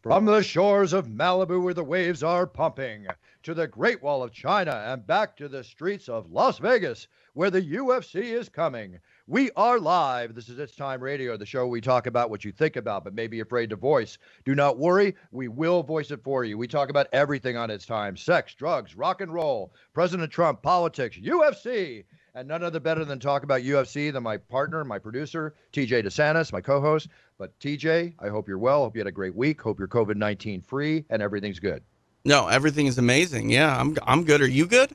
From the shores of Malibu where the waves are pumping, to the Great Wall of China and back to the streets of Las Vegas where the UFC is coming. We are live. This is It's Time Radio, the show we talk about what you think about but may be afraid to voice. Do not worry, we will voice it for you. We talk about everything on It's Time: sex, drugs, rock and roll, President Trump, politics, UFC. And none other better than talk about UFC than my partner, my producer, TJ DeSantis, my co-host. But TJ, I hope you're well. Hope you had a great week. Hope you're COVID-19 free and everything's good. No, everything is amazing. Yeah, I'm good. Are you good?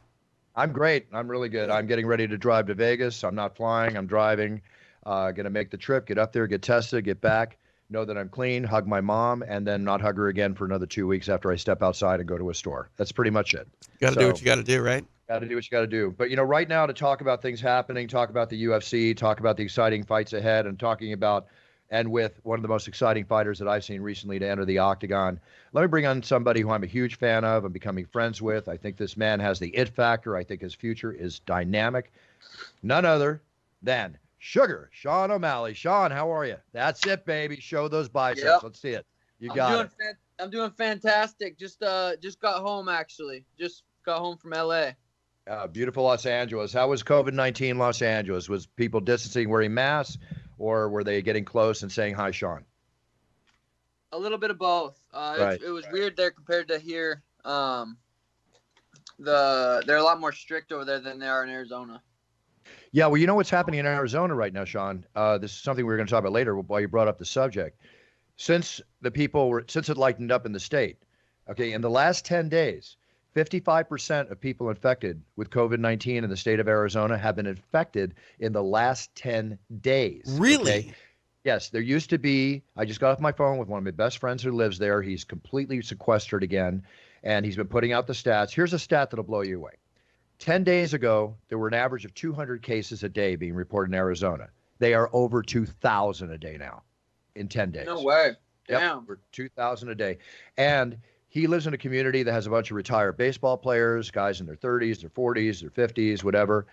I'm great. I'm really good. I'm getting ready to drive to Vegas. I'm not flying. I'm driving. Going to make the trip, get up there, get tested, get back, know that I'm clean, hug my mom, and then not hug her again for another 2 weeks after I step outside and go to a store. That's pretty much it. Got to do what you got to do, right? Got to do what you got to do. But, right now to talk about things happening, talk about the UFC, talk about the exciting fights ahead, and talking about and with one of the most exciting fighters that I've seen recently to enter the octagon. Let me bring on somebody who I'm a huge fan of. I'm becoming friends with. I think this man has the it factor. I think his future is dynamic. None other than Suga Sean O'Malley. Sean, how are you? That's it, baby. Show those biceps. Yep. Let's see it. You got it. I'm doing fantastic. Just got home, actually. Just got home from L.A. Beautiful Los Angeles. How was COVID-19 Los Angeles? Was people distancing, wearing masks, or were they getting close and saying hi, Sean? A little bit of both. Right. It was weird there compared to here. They're a lot more strict over there than they are in Arizona. Yeah, well, you know what's happening in Arizona right now, Sean? This is something we're going to talk about later while you brought up the subject. Since it lightened up in the state, okay, in the last 10 days, 55% of people infected with COVID-19 in the state of Arizona have been infected in the last 10 days. Really? Okay? Yes, there used to be, I just got off my phone with one of my best friends who lives there. He's completely sequestered again, and he's been putting out the stats. Here's a stat that'll blow you away. 10 days ago, there were an average of 200 cases a day being reported in Arizona. They are over 2,000 a day now in 10 days. No way. Yep, Damn. we're 2,000 a day. And he lives in a community that has a bunch of retired baseball players, guys in their 30s, their 40s, their 50s, whatever.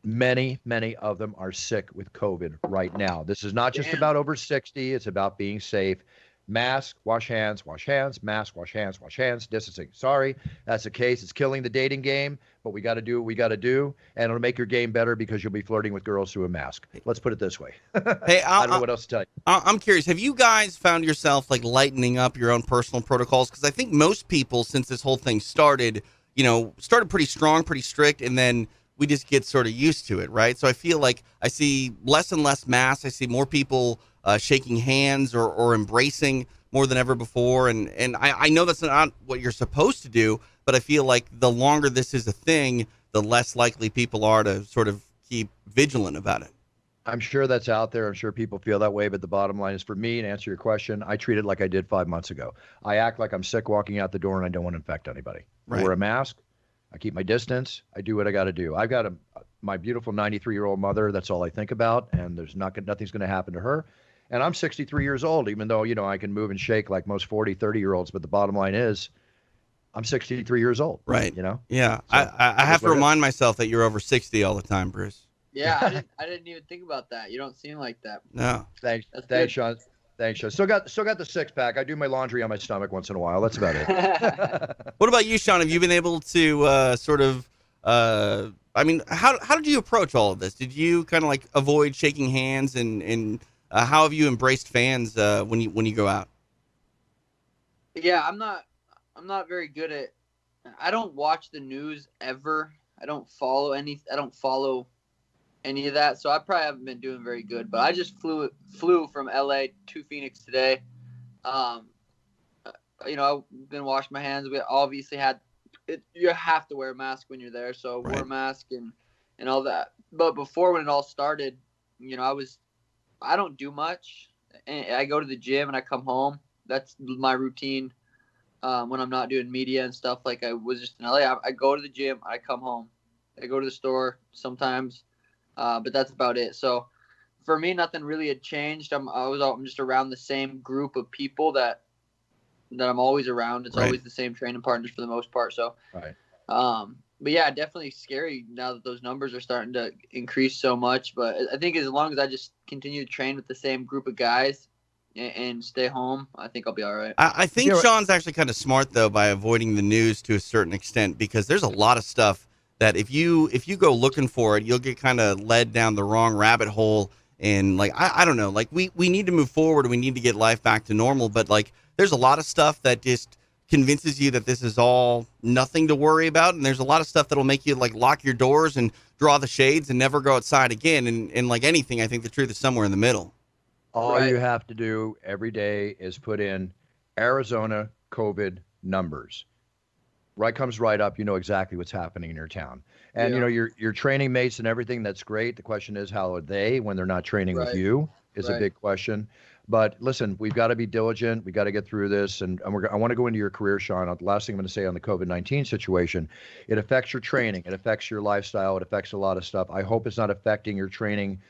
Many, many of them are sick with COVID right now. This is not just about over 60. It's about being safe. Mask, wash hands, mask, wash hands, distancing. Sorry, that's the case. It's killing the dating game, but we got to do what we got to do, and it'll make your game better because you'll be flirting with girls through a mask. Let's put it this way. Hey, I don't know what else to tell you. I'm curious. Have you guys found yourself like lightening up your own personal protocols? Because I think most people, since this whole thing started, started pretty strong, pretty strict, and then we just get sort of used to it, right? So I feel like I see less and less masks. I see more people shaking hands or embracing more than ever before. And I know that's not what you're supposed to do, but I feel like the longer this is a thing, the less likely people are to sort of keep vigilant about it. I'm sure that's out there. I'm sure people feel that way. But the bottom line is, for me, to answer your question, I treat it like I did 5 months ago. I act like I'm sick walking out the door and I don't want to infect anybody. Right. I wear a mask. I keep my distance. I do what I got to do. I've got my beautiful 93-year-old mother. That's all I think about. And nothing's going to happen to her. And I'm 63 years old, even though, I can move and shake like most 40, 30-year-olds. But the bottom line is, I'm 63 years old. Right. Yeah. So, I have to remind myself that you're over 60 all the time, Bruce. Yeah, I didn't even think about that. You don't seem like that. No. Thanks, Sean. Thanks, Sean. Still got the six-pack. I do my laundry on my stomach once in a while. That's about it. What about you, Sean? Have you been able to how did you approach all of this? Did you kind of like avoid shaking hands and how have you embraced fans when you go out? Yeah, I'm not very good at. I don't watch the news ever. I don't follow any of that, so I probably haven't been doing very good. But I just flew from LA to Phoenix today. I've been washing my hands. We obviously had it. You have to wear a mask when you're there, so right. Wore a mask and all that. But before, when it all started, I don't do much. And I go to the gym and I come home. That's my routine. When I'm not doing media and stuff, like I was just in LA, I go to the gym, I come home, I go to the store sometimes, but that's about it. So for me, nothing really had changed. I'm just around the same group of people that I'm always around. It's right. always the same training partners for the most part. So, right. But yeah, definitely scary now that those numbers are starting to increase so much. But I think as long as I just continue to train with the same group of guys, and stay home, I think I'll be all right. I think You know, Sean's actually kind of smart though by avoiding the news to a certain extent, because there's a lot of stuff that if you go looking for it, you'll get kind of led down the wrong rabbit hole. And like I don't know, like we need to move forward. We need to get life back to normal. But like there's a lot of stuff that just convinces you that this is all nothing to worry about, and there's a lot of stuff that'll make you like lock your doors and draw the shades and never go outside again. And like anything, I think the truth is somewhere in the middle. all Right. you have to do every day is put in Arizona COVID numbers. Right comes right up. You know exactly what's happening in your town. And, Yeah. your training mates and everything, that's great. The question is, how are they when they're not training with Right. you is a Right. big question. But listen, we've got to be diligent. We got to get through this. And I want to go into your career, Sean. The last thing I'm going to say on the COVID-19 situation, it affects your training. It affects your lifestyle. It affects a lot of stuff. I hope it's not affecting your training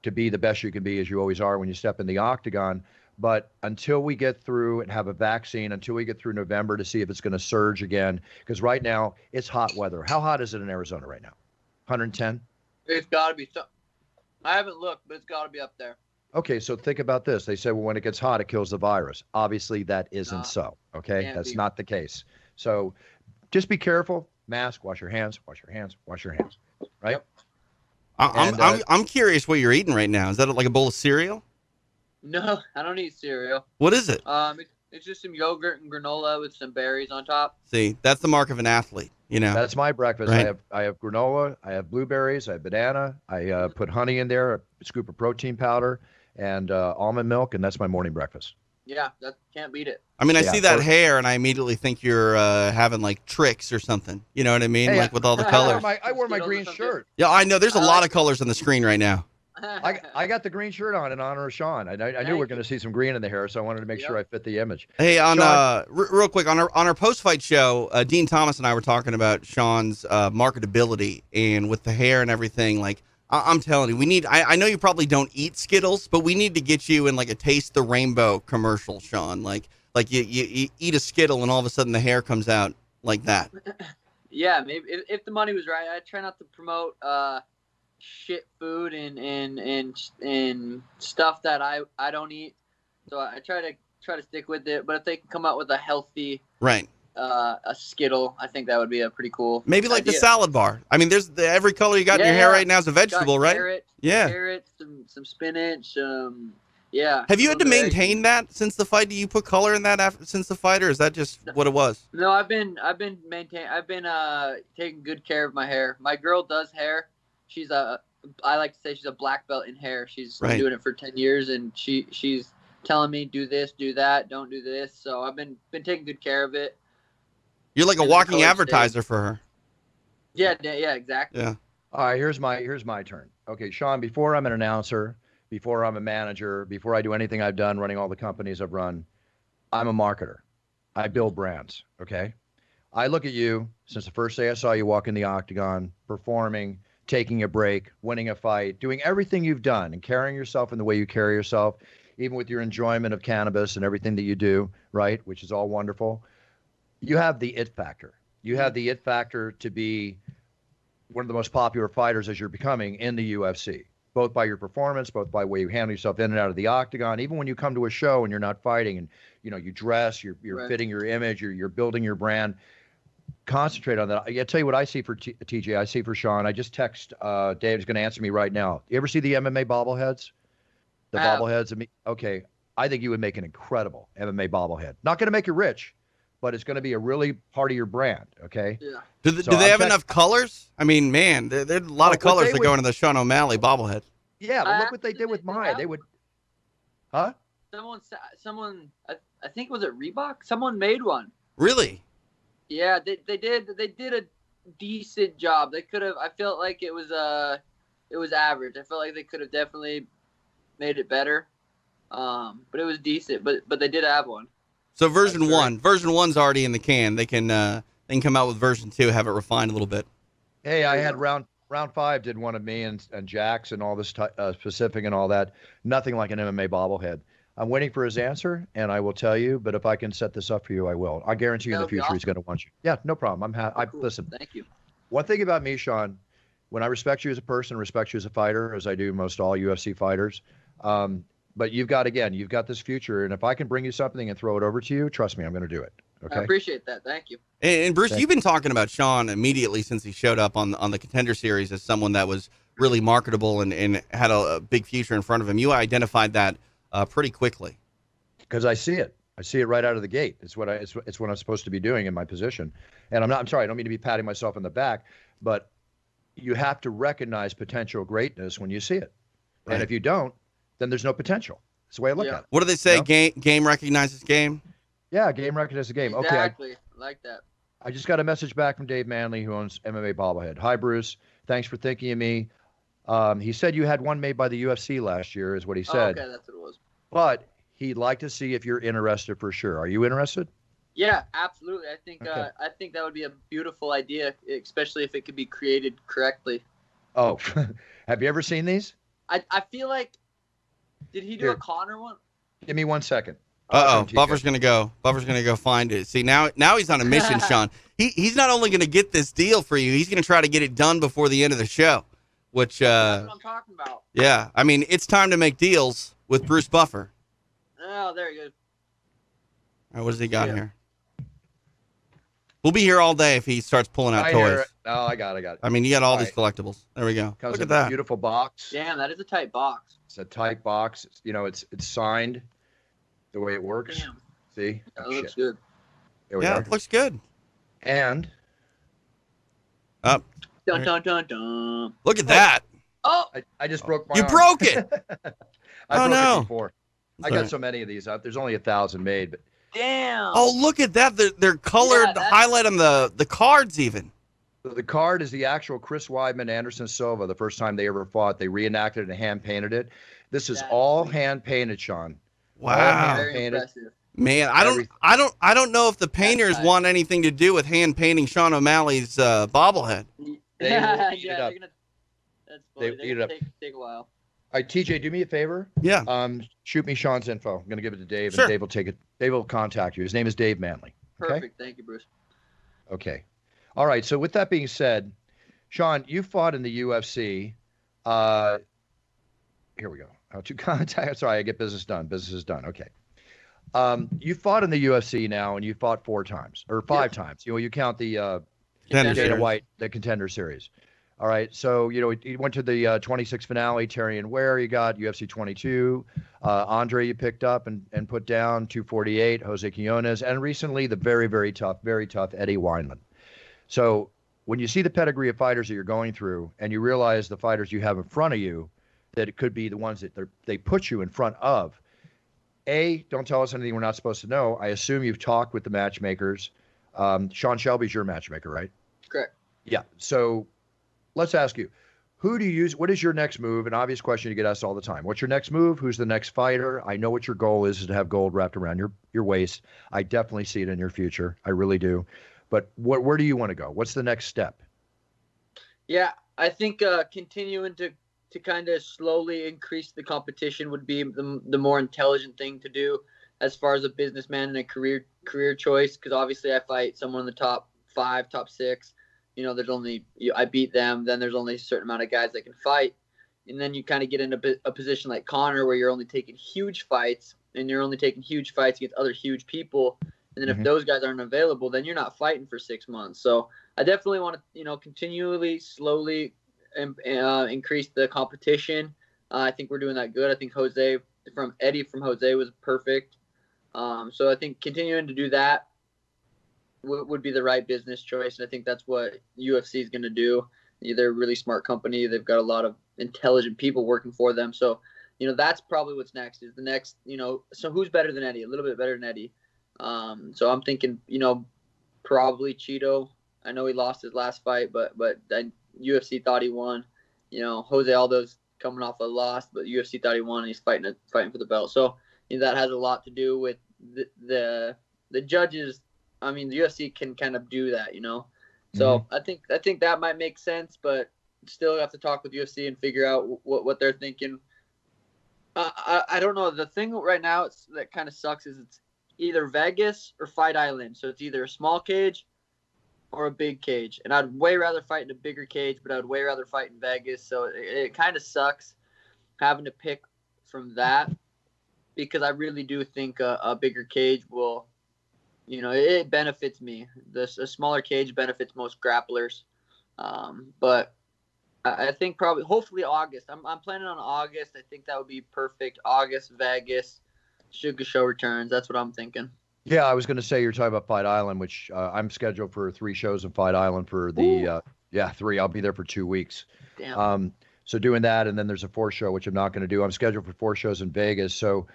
to be the best you can be, as you always are when you step in the octagon. But until we get through and have a vaccine, until we get through November to see if it's going to surge again, because right now it's hot weather. How hot is it in Arizona right now? 110? It's got to be. I haven't looked, but it's got to be up there. Okay, so think about this. They say, well, when it gets hot, it kills the virus. Obviously, that isn't Nah, so. Okay, can't that's be. not the case. So just be careful. Mask, wash your hands, wash your hands, wash your hands. Right? Yep. I'm curious what you're eating right now. Is that like a bowl of cereal? No, I don't eat cereal. What is it? It's just some yogurt and granola with some berries on top. See, that's the mark of an athlete. You know. That's my breakfast. Right. I have granola, I have blueberries, I have banana, I put honey in there, a scoop of protein powder, and almond milk, and that's my morning breakfast. Yeah, that can't beat it. I mean, I Yeah, see that or- hair, and I immediately think you're having like tricks or something. You know what I mean? Hey, like with all the I- colors. I wore my Skittles or green something. shirt. Yeah, I know. There's a I lot like of colors on the screen right now. I got the green shirt on in honor of Sean. I knew we were Thank going to see some green in the hair, so I wanted to make sure I Yep. fit the image. Hey, on Sean- real quick on our post fight show, Dean Thomas and I were talking about Sean's marketability, and with the hair and everything. Like I'm telling you, we need. I know you probably don't eat Skittles, but we need to get you in like a Taste the Rainbow commercial, Sean. Like you eat a Skittle and all of a sudden the hair comes out like that. Yeah, maybe if the money was right, I try not to promote shit food and stuff that I don't eat. So I try to stick with it. But if they can come out with a healthy Right. a Skittle, I think that would be a pretty cool. Maybe like the idea. salad bar. I mean, there's every color you got in your hair Yeah. right now is a vegetable, Got right? Carrot, Yeah. carrots, some spinach. Yeah. Have you had to those are eggs. maintain that since the fight? Do you put color in that since the fight, or is that just what it was? No, I've been taking good care of my hair. My girl does hair. She's I like to say she's a black belt in hair. She's been Right. doing it for 10 years, and she's telling me do this, do that, don't do this. So I've been taking good care of it. You're like a And the walking color advertiser for her. Yeah, exactly. Yeah. All right, here's my turn. Okay, Sean, before I'm an announcer, before I'm a manager, before I do anything I've done running all the companies I've run, I'm a marketer. I build brands, okay? I look at you since the first day I saw you walk in the octagon, performing, taking a break, winning a fight, doing everything you've done and carrying yourself in the way you carry yourself, even with your enjoyment of cannabis and everything that you do, right? Which is all wonderful. You have the it factor. You have the it factor to be one of the most popular fighters as you're becoming in the UFC, both by your performance, both by the way you handle yourself in and out of the octagon. Even when you come to a show and you're not fighting and you dress, you're Right. fitting your image, you're building your brand. Concentrate on that. I tell you what I see for TJ. I see for Sean. I just text Dave's going to answer me right now. You ever see the MMA bobbleheads? The I have. bobbleheads. Okay, I think you would make an incredible MMA bobblehead. Not going to make you rich, but it's going to be a really part of your brand. Okay. Yeah. Do So they I'm have check- enough colors? I mean, man, there's a lot of Well, what colors they that would- go into the Sean O'Malley bobblehead. Yeah, but I look what they did with actually- mine. They would, huh? Someone, I think was it Reebok? Someone made one. Really? Yeah, they did a decent job. They could have. I felt like it was average. I felt like they could have definitely made it better. But it was decent. But they did have one. So version That's right. one, version one's already in the can. They can come out with version two, have it refined a little bit. Hey, I Yeah. had round 5 did one of me and Jax and all this specific and all that. Nothing like an MMA bobblehead. I'm waiting for his answer, and I will tell you. But if I can set this up for you, I will. I guarantee you in That the would be future he's awesome. going to want you. Yeah, no problem. Cool. Listen. Thank you. One thing about me, Sean, when I respect you as a person, respect you as a fighter, as I do most all UFC fighters, But you've got this future, and if I can bring you something and throw it over to you, trust me, I'm going to do it. Okay. I appreciate that. Thank you. And Bruce, you've been talking about Sean immediately since he showed up on the Contender Series as someone that was really marketable and had a big future in front of him. You identified that pretty quickly. Because I see it. I see it right out of the gate. It's what I'm supposed to be doing in my position. And I'm sorry, I don't mean to be patting myself on the back, but you have to recognize potential greatness when you see it. Right. And if you don't, then there's no potential. That's the way I look at it. What do they say? You know? Game recognizes game? Yeah, game recognizes game. Exactly. Okay, I like that. I just got a message back from Dave Manley, who owns MMA Bobblehead. Hi, Bruce. Thanks for thinking of me. He said you had one made by the UFC last year, is what he said. Oh, okay, that's what it was. But he'd like to see if you're interested for sure. Are you interested? Yeah, absolutely. I think I think that would be a beautiful idea, especially if it could be created correctly. Oh, have you ever seen these? I feel like, did he do a Connor one? Give me 1 second. Buffer's gonna go. Buffer's gonna go find it. See, now he's on a mission, Sean. He's not only gonna get this deal for you, he's gonna try to get it done before the end of the show. Which that's what I'm talking about. Yeah, I mean, it's time to make deals with Bruce Buffer. Oh, there you go. All right, what does he got here? We'll be here all day if he starts pulling out toys. Oh, I got it. I mean, you got all these collectibles. There we go. Comes Look at that beautiful box. Damn, that is a tight box. It's a tight box. It's signed the way it works. Damn. See? That looks good. There we are. It looks good. And Dun dun dun dun. Look at that. Oh, I just broke my You arm. broke it. I broke no. it before. I got so many of these out. There's only 1,000 made, but damn. Oh, look at that. They're colored, highlight on the cards even. the card is the actual Chris Weidman, Anderson Silva, the first time they ever fought. They reenacted it and hand painted it. This is all hand painted, Sean. Wow. Very impressive. Man, I don't know if the painters want anything to do with hand painting Sean O'Malley's bobblehead. They will eat it up. That's funny. They eat it up. Take a while. All right, TJ, do me a favor. Yeah. Shoot me Sean's info. I'm going to give it to Dave, Sure. and Dave will take it. Dave will contact you. His name is Dave Manley. Okay? Perfect. Thank you, Bruce. Okay. All right. So with that being said, Sean, you fought in the UFC. Here we go. How to contact? Sorry, I get business done. Business is done. Okay. You fought in the UFC now, and you fought 4 times or 5 times. You count the Dana White, the Contender Series. All right. So you went to the 26 finale. Terrion Ware, you got UFC 22. Andre, you picked up and put down 248. Jose Quinones, and recently the very, very tough Eddie Wineland. So when you see the pedigree of fighters that you're going through, and you realize the fighters you have in front of you, that it could be the ones that they put you in front of. Don't tell us anything we're not supposed to know. I assume you've talked with the matchmakers. Sean Shelby's your matchmaker, right? Correct. Yeah. So let's ask you, who do you use? What is your next move? An obvious question you get asked all the time. What's your next move? Who's the next fighter? I know what your goal is to have gold wrapped around your waist. I definitely see it in your future. I really do. But where do you want to go? What's the next step? Yeah, I think continuing to kind of slowly increase the competition would be the more intelligent thing to do as far as a businessman and a career choice. Because obviously I fight someone in the top 5, top 6. There's only I beat them. Then there's only a certain amount of guys that can fight, and then you kind of get in a position like Connor where you're only taking huge fights, and you're only taking huge fights against other huge people. And then if those guys aren't available, then you're not fighting for 6 months. So I definitely want to continually, slowly increase the competition. I think we're doing that good. I think Eddie from Jose was perfect. So I think continuing to do that would be the right business choice. And I think that's what UFC is going to do. They're a really smart company. They've got a lot of intelligent people working for them. So, that's probably what's next is the next, so who's better than Eddie? A little bit better than Eddie. So I'm thinking, probably Cheeto. I know he lost his last fight, but UFC thought he won. Jose Aldo's coming off a loss, but UFC thought he won, and he's fighting for the belt. So that has a lot to do with the judges. I mean, the UFC can kind of do that, So I think that might make sense, but still have to talk with UFC and figure out what they're thinking. I don't know. The thing right now that kind of sucks is it's either Vegas or Fight Island. So it's either a small cage or a big cage. And I'd way rather fight in a bigger cage, but I'd way rather fight in Vegas. So it kind of sucks having to pick from that. because I really do think a bigger cage will, it benefits me. A smaller cage benefits most grapplers. But I think hopefully August. I'm planning on August. I think that would be perfect. August, Vegas, Suga Show returns. That's what I'm thinking. Yeah, I was going to say you're talking about Fight Island, which I'm scheduled for 3 shows in Fight Island for the 3. I'll be there for 2 weeks. Damn. So doing that, and then there's a 4th show, which I'm not going to do. I'm scheduled for 4 shows in Vegas. So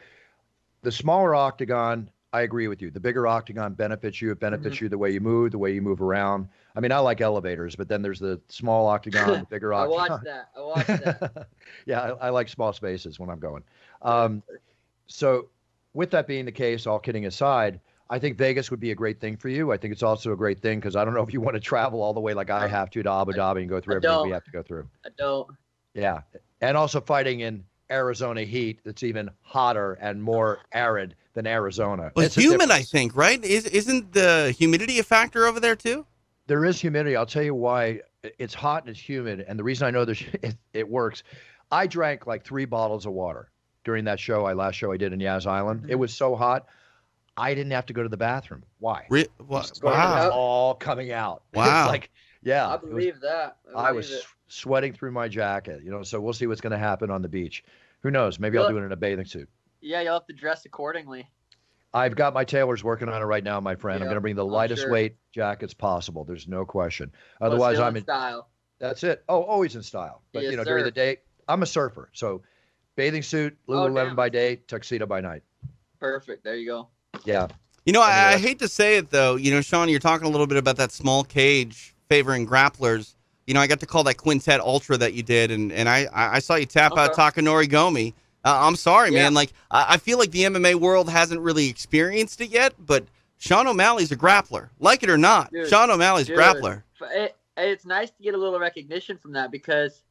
the smaller octagon, I agree with you. The bigger octagon benefits you. It benefits you the way you move around. I mean, I like elevators, but then there's the small octagon, the bigger octagon. I watched that. Yeah, I like small spaces when I'm going. So with that being the case, all kidding aside, I think Vegas would be a great thing for you. I think it's also a great thing because I don't know if you want to travel all the way like I have to Abu Dhabi and go through everything we have to go through. I don't. Yeah. And also fighting in Arizona heat that's even hotter and more arid than Arizona. But it's humid, I think, right? Isn't the humidity a factor over there too? There is humidity. I'll tell you why. It's hot and it's humid. And the reason I know it works, I drank like 3 bottles of water during that last show I did in Yaz Island. It was so hot, I didn't have to go to the bathroom. Why? Wow. All coming out. Wow. It's like, yeah. I believe that. I was sweating through my jacket, so we'll see what's going to happen on the beach. Who knows? Maybe I'll do it in a bathing suit. Yeah, you'll have to dress accordingly. I've got my tailors working on it right now, my friend. I'm going to bring the lightest weight jackets possible. There's no question. Otherwise, I'm in style. That's it. Oh, always in style. But, during the day, I'm a surfer. So bathing suit, Lululemon by day, tuxedo by night. Perfect. There you go. Yeah. I hate to say it, though. Sean, you're talking a little bit about that small cage favoring grapplers. I got to call that Quintet Ultra that you did, and I saw you tap out Takanori Gomi. I'm sorry, man. Like, I feel like the MMA world hasn't really experienced it yet, but Sean O'Malley's a grappler. Like it or not, Sean O'Malley's a grappler. It's nice to get a little recognition from that because,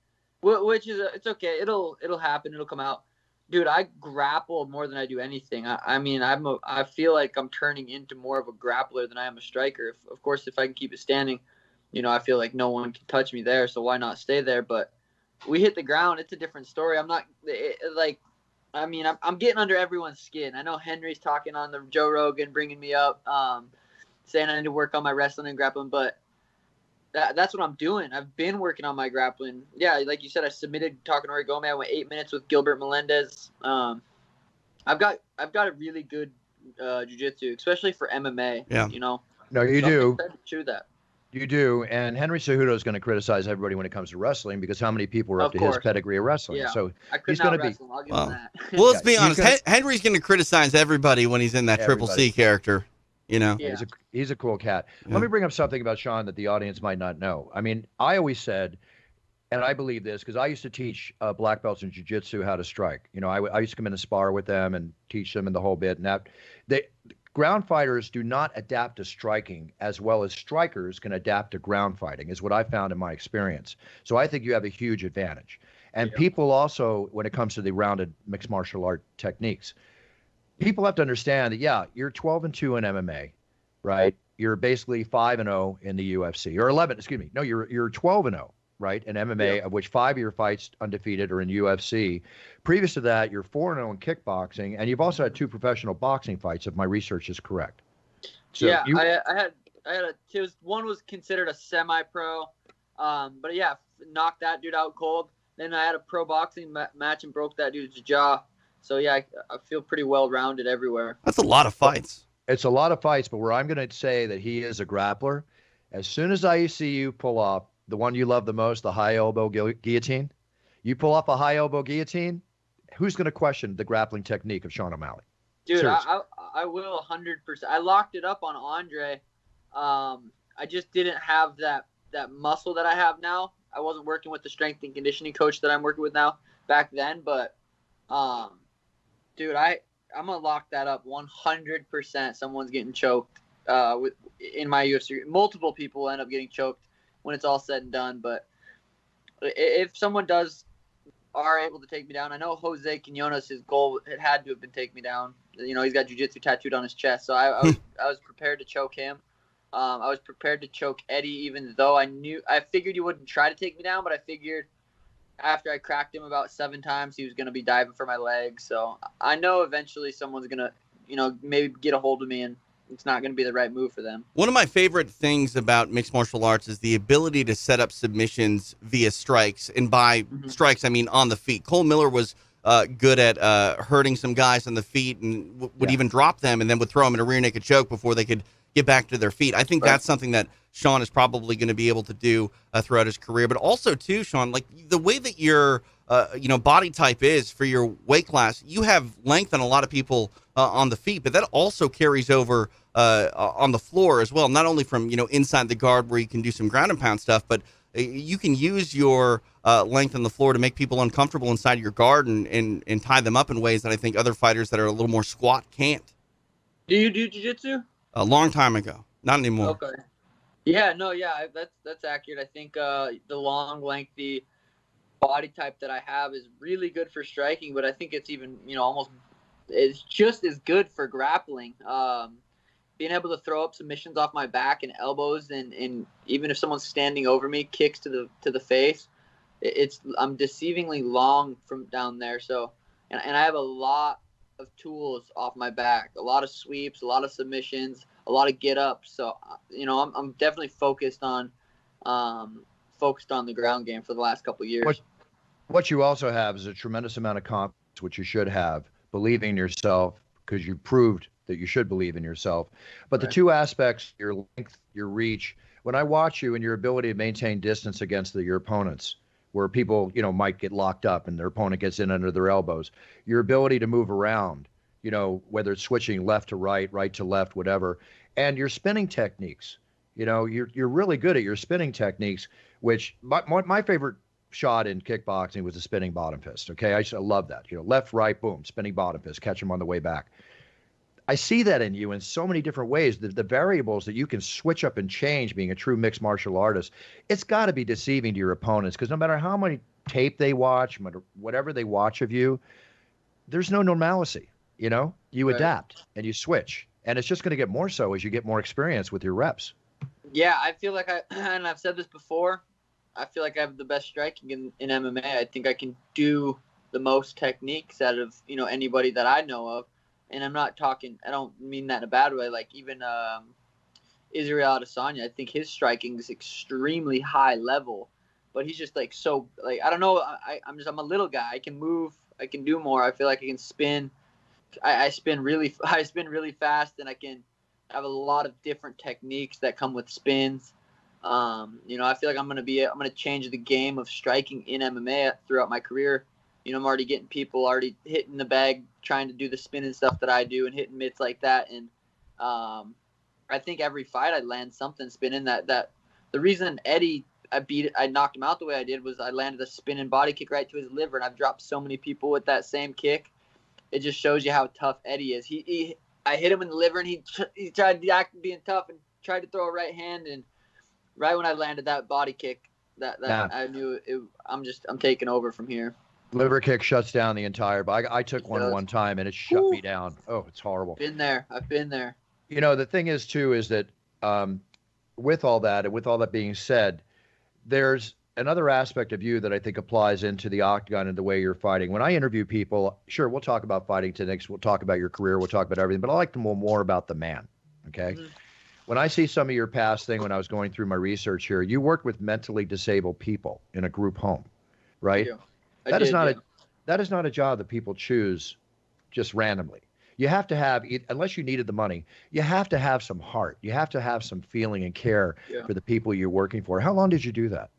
it's okay. It'll happen. It'll come out. Dude, I grapple more than I do anything. I feel like I'm turning into more of a grappler than I am a striker. Of course, if I can keep it standing, I feel like no one can touch me there, so why not stay there? But we hit the ground, it's a different story. I'm getting under everyone's skin. I know Henry's talking on the Joe Rogan, bringing me up, saying I need to work on my wrestling and grappling, but that's what I'm doing. I've been working on my grappling. Yeah, like you said, I submitted Takanori Gomi. I went 8 minutes with Gilbert Melendez. I've got a really good jiu-jitsu, especially for MMA. Yeah. No, you do. I'm excited to chew that. You do, and Henry Cejudo is going to criticize everybody when it comes to wrestling because how many people are up to his pedigree of wrestling? Yeah. So he's going to be. I'll give him that. Well, let's be honest. Henry's going to criticize everybody when he's in that Triple C character. Yeah. He's a cool cat. Yeah. Let me bring up something about Sean that the audience might not know. I mean, I always said, and I believe this because I used to teach black belts in jiu-jitsu how to strike. I used to come in and spar with them and teach them in the whole bit. And ground fighters do not adapt to striking as well as strikers can adapt to ground fighting, is what I found in my experience. So I think you have a huge advantage. And people also, when it comes to the rounded mixed martial art techniques, people have to understand that, you're 12-2 in MMA, right? You're basically 5-0 in the UFC, or 11, excuse me. No, you're 12-0. Right, in MMA, of which 5 of your fights undefeated are in UFC. Previous to that, you're 4-0 in kickboxing, and you've also had 2 professional boxing fights, if my research is correct. So I had one was considered a semi-pro, but knocked that dude out cold. Then I had a pro boxing match and broke that dude's jaw. So I feel pretty well rounded everywhere. That's a lot of fights. It's a lot of fights, but where I'm going to say that he is a grappler, as soon as I see you pull off the one you love the most, the high elbow guillotine. You pull off a high elbow guillotine, who's going to question the grappling technique of Sean O'Malley? Dude, I will 100%. I locked it up on Andre. I just didn't have that muscle that I have now. I wasn't working with the strength and conditioning coach that I'm working with now back then. But, dude, I'm going to lock that up 100%. Someone's getting choked in my UFC. Multiple people end up getting choked when it's all said and done. But if someone are able to take me down, I know Jose Quinones, his goal, it had to have been take me down. He's got jiu-jitsu tattooed on his chest. So I was prepared to choke him. I was prepared to choke Eddie, even though I figured he wouldn't try to take me down, but I figured after I cracked him about 7 times, he was going to be diving for my leg. So I know eventually someone's going to, maybe get a hold of me, and it's not going to be the right move for them. One of my favorite things about mixed martial arts is the ability to set up submissions via strikes. And by strikes, I mean on the feet. Cole Miller was good at hurting some guys on the feet and would even drop them and then would throw them in a rear naked choke before they could get back to their feet. I think that's something that Sean is probably going to be able to do throughout his career. But also, too, Sean, like the way that your body type is for your weight class, you have length on a lot of people on the feet, but that also carries over on the floor as well. Not only from inside the guard where you can do some ground and pound stuff, but you can use your length on the floor to make people uncomfortable inside your guard and tie them up in ways that I think other fighters that are a little more squat can't. Do you do jiu-jitsu? A long time ago, not anymore. Okay. Yeah, no, yeah, that's accurate. I think the long, lengthy body type that I have is really good for striking, but I think it's even almost it's just as good for grappling. Being able to throw up submissions off my back and elbows, and even if someone's standing over me, kicks to the face. I'm deceivingly long from down there. So, and I have a lot of tools off my back, a lot of sweeps, a lot of submissions, a lot of get ups. So, I'm definitely focused on the ground game for the last couple of years. What you also have is a tremendous amount of confidence, which you should have, believing in yourself, because you proved that you should believe in yourself. But the two aspects, your length, your reach, when I watch you and your ability to maintain distance against your opponents, where people, might get locked up and their opponent gets in under their elbows, your ability to move around, whether it's switching left to right, right to left, whatever, and your spinning techniques, you're really good at your spinning techniques, which my favorite shot in kickboxing was a spinning bottom fist. Okay. I love that, left, right, boom, spinning bottom fist, catch him on the way back. I see that in you in so many different ways. The variables that you can switch up and change being a true mixed martial artist, it's got to be deceiving to your opponents, because no matter how many tape they watch, whatever they watch of you, there's no normalcy. You adapt and you switch, and it's just going to get more so as you get more experience with your reps. Yeah, I feel like and I've said this before, I feel like I have the best striking in MMA. I think I can do the most techniques out of, anybody that I know of. And I'm not talking, I don't mean that in a bad way. Like even Israel Adesanya, I think his striking is extremely high level, but he's just like, so like, I don't know. I'm a little guy. I can move. I can do more. I feel like I can spin. I spin really fast, and I can have a lot of different techniques that come with spins. I feel like I'm going to change the game of striking in MMA throughout my career. I'm already getting people already hitting the bag, trying to do the spinning stuff that I do and hitting mitts like that. And I think every fight I land something spinning that the reason Eddie, I knocked him out the way I did was I landed a spinning body kick right to his liver. And I've dropped so many people with that same kick. It just shows you how tough Eddie is. I hit him in the liver, and he tried to act being tough and tried to throw a right hand. And right when I landed that body kick, I knew I'm taking over from here. Liver kick shuts down the entire body. I took one time, and it shut me down. Oh, it's horrible. I've been there. The thing is, too, is that with all that being said, there's another aspect of you that I think applies into the octagon and the way you're fighting. When I interview people, sure, we'll talk about fighting techniques, we'll talk about your career, we'll talk about everything, but I like to know more about the man, okay? Mm-hmm. When I see some of your past thing, when I was going through my research here, you worked with mentally disabled people in a group home, right? Yeah. That is not a job that people choose just randomly. You have to have, unless you needed the money, you have to have some heart. You have to have some feeling and care for the people you're working for. How long did you do that?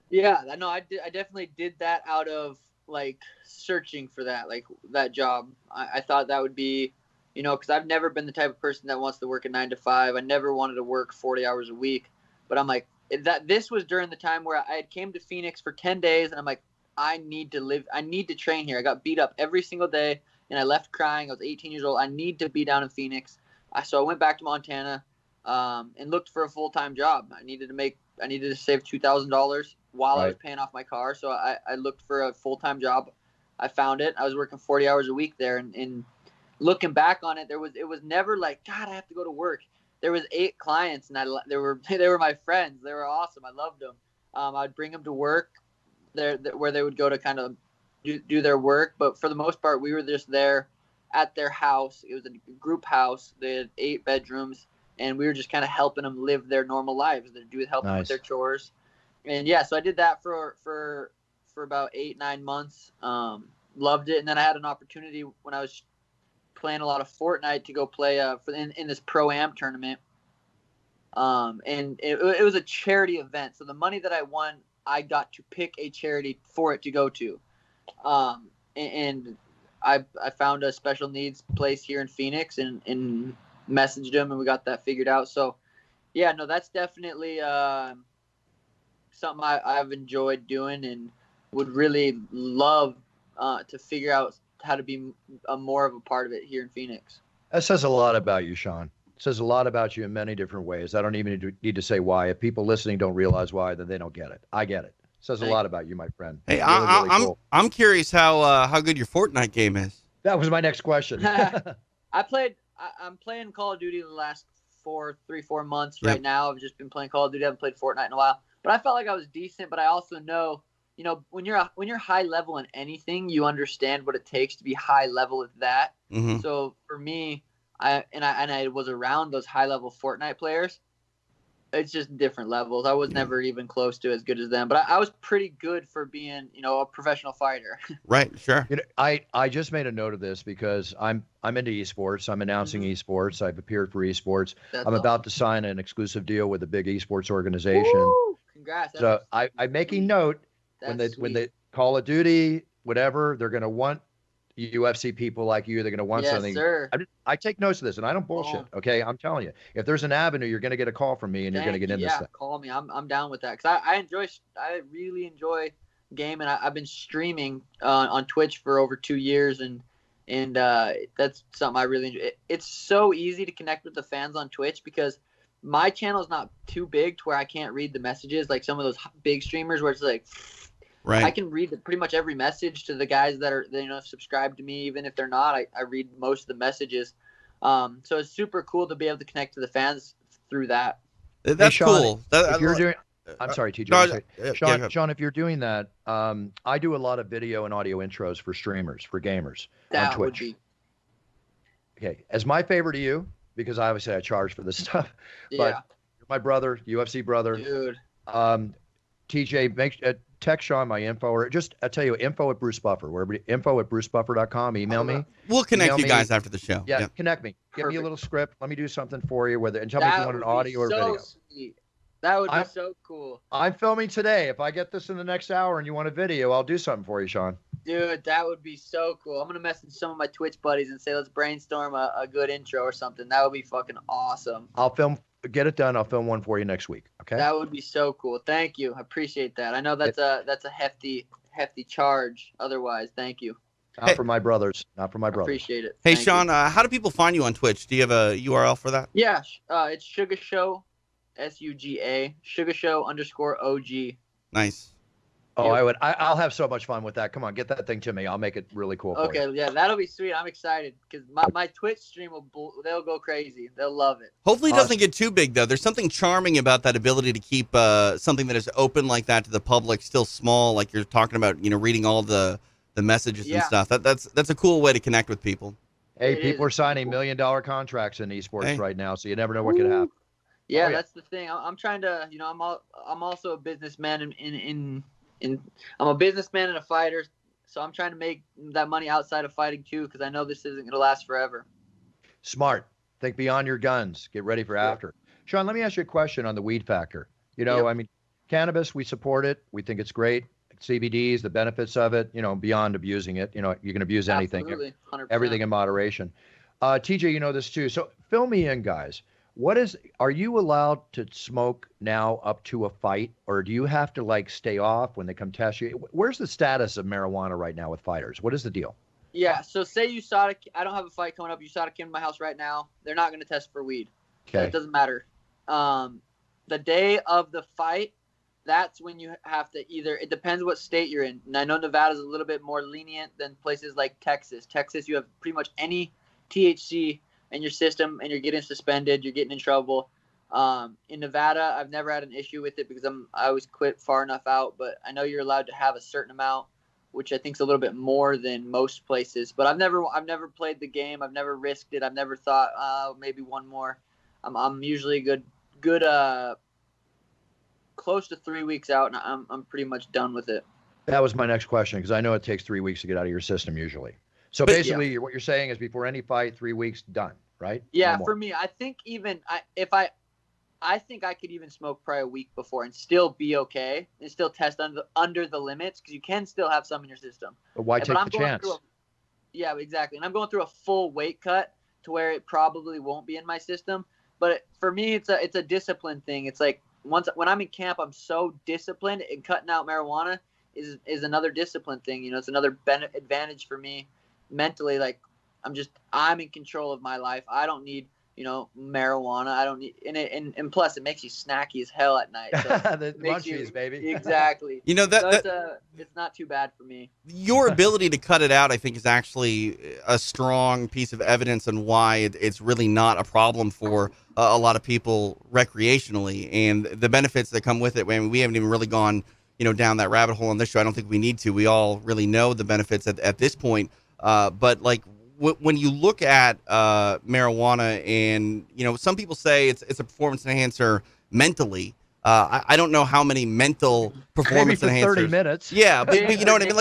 Yeah, no, I definitely did that out of like searching for that job. I thought that would be, because I've never been the type of person that wants to work a 9 to 5. I never wanted to work 40 hours a week. But I'm like, this was during the time where I had came to Phoenix for 10 days, and I'm like, I need to train here. I got beat up every single day, and I left crying. I was 18 years old. I need to be down in Phoenix. So I went back to Montana and looked for a full-time job. I needed to save $2,000 while I was paying off my car. So I looked for a full-time job. I found it. I was working 40 hours a week there. And looking back on it, it was never like, God, I have to go to work. There was 8 clients, and they were my friends. They were awesome. I loved them. I'd bring them to work. where they would go to kind of do their work. But for the most part, we were just there at their house. It was a group house. They had 8 bedrooms, and we were just kind of helping them live their normal lives. They helping with their chores. And yeah, so I did that for about 8-9 months. Loved it, and then I had an opportunity when I was playing a lot of Fortnite to go play in this Pro-Am tournament. And it was a charity event. So the money that I won, I got to pick a charity for it to go to. And I found a special needs place here in Phoenix and messaged them, and we got that figured out. So yeah, no, that's definitely something I've enjoyed doing and would really love to figure out how to be more of a part of it here in Phoenix. That says a lot about you, Sean. It says a lot about you in many different ways. I don't even need to say why. If people listening don't realize why, then they don't get it. I get it. It says a lot about you, my friend. Hey, really cool. I'm curious how good your Fortnite game is. That was my next question. I'm playing Call of Duty the last 4 months right now. I've just been playing Call of Duty. I haven't played Fortnite in a while. But I felt like I was decent, but I also know, when you're high level in anything, you understand what it takes to be high level at that. Mm-hmm. So for me, I was around those high level Fortnite players. It's just different levels. I was never even close to as good as them, but I was pretty good for being, a professional fighter. Right, sure. I just made a note of this because I'm into esports. I'm announcing esports. I've appeared for esports. I'm about to sign an exclusive deal with a big esports organization. Woo! Congrats. So I'm making note when they Call of Duty, whatever, they're going to want UFC people like you. They're going to want something. Sir. I take notes of this, and I don't bullshit. Okay, I'm telling you, if there's an avenue, you're going to get a call from me, and you're going to get in this thing. Call me. I'm down with that because I really enjoy game, and I've been streaming on Twitch for over 2 years, and that's something I really enjoy. It's so easy to connect with the fans on Twitch because my channel is not too big to where I can't read the messages like some of those big streamers where it's like. Right. I can read pretty much every message to the guys that are subscribed to me, even if they're not. I read most of the messages, so it's super cool to be able to connect to the fans through that. That's Sean, cool. If you're doing, I'm sorry, TJ. Sean, if you're doing that, I do a lot of video and audio intros for streamers, for gamers on Twitch. Would be. Okay, as my favor to you, because obviously I charge for this stuff, but you're my brother, UFC brother, dude. TJ, text Sean my info, or just I'll tell you info at Bruce Buffer, info at brucebuffer.com. Email me. We'll connect you guys after the show. Yeah, connect me. Give me a little script. Let me do something for you, and tell me if you want an audio or video. Sweet. That would be so cool. I'm filming today. If I get this in the next hour and you want a video, I'll do something for you, Sean. Dude, that would be so cool. I'm gonna message some of my Twitch buddies and say let's brainstorm a good intro or something. That would be fucking awesome. Get it done. I'll film one for you next week. Okay. That would be so cool. Thank you. I appreciate that. I know that's a hefty charge. Otherwise, thank you. Not for my brothers. I appreciate it. Hey, Sean, how do people find you on Twitch? Do you have a URL for that? Yeah, it's Suga Show, SUGA, Suga Show _OG. Nice. Oh, I'll have so much fun with that. Come on, get that thing to me. I'll make it really cool for you. Okay, yeah, that'll be sweet. I'm excited because my Twitch stream they'll go crazy. They'll love it. Hopefully it doesn't get too big, though. There's something charming about that ability to keep something that is open like that to the public still small, like you're talking about, reading all the messages and stuff. That's a cool way to connect with people. Hey, people are signing $1 million contracts in esports right now, so you never know what could happen. Yeah, that's the thing. I'm trying to, I'm also a businessman I'm a businessman and a fighter, so I'm trying to make that money outside of fighting too, because I know this isn't going to last forever. Smart. Think beyond your guns. Get ready for after. Sean, let me ask you a question on the weed factor. I mean, cannabis, we support it. We think it's great. CBDs, the benefits of it, beyond abusing it. You can abuse anything. Absolutely, 100%. Everything in moderation. TJ, you know this too. So fill me in, guys. Are you allowed to smoke now up to a fight, or do you have to stay off when they come test you? Where's the status of marijuana right now with fighters? What is the deal? Yeah. So say I don't have a fight coming up. USADA came to my house right now. They're not going to test for weed. Okay. So it doesn't matter. The day of the fight, that's when you have to it depends what state you're in. And I know Nevada's a little bit more lenient than places like Texas. Texas, you have pretty much any THC in your system and you're getting suspended, you're getting in trouble. In Nevada, I've never had an issue with it because I always quit far enough out. But I know you're allowed to have a certain amount, which I think is a little bit more than most places. But I've never played the game. I've never risked it. I've never thought maybe one more. I'm usually good close to 3 weeks out, and I'm pretty much done with it. That was my next question, because I know it takes 3 weeks to get out of your system usually. So But- basically, what you're saying is before any fight, 3 weeks, done, right? Yeah, No more. for me, I think I think I could even smoke probably a week before and still be okay and still test under the limits, because you can still have some in your system. But why take I'm the going chance? Yeah, exactly. And I'm going through a full weight cut to where it probably won't be in my system. But for me, it's a discipline thing. It's like when I'm in camp, I'm so disciplined, and cutting out marijuana is another discipline thing. It's another advantage for me mentally. Like I'm in control of my life. I don't need marijuana. I don't need and plus it makes you snacky as hell at night. So The munchies, baby. Exactly. It's not too bad for me. Your ability to cut it out, I think, is actually a strong piece of evidence on why it's really not a problem for a lot of people recreationally, and the benefits that come with it. I mean, we haven't even really gone, down that rabbit hole on this show. I don't think we need to. We all really know the benefits at this point. But like when you look at marijuana, and some people say it's a performance enhancer mentally. I don't know how many mental performance Maybe for enhancers. 30 minutes. Yeah, but you know what I mean.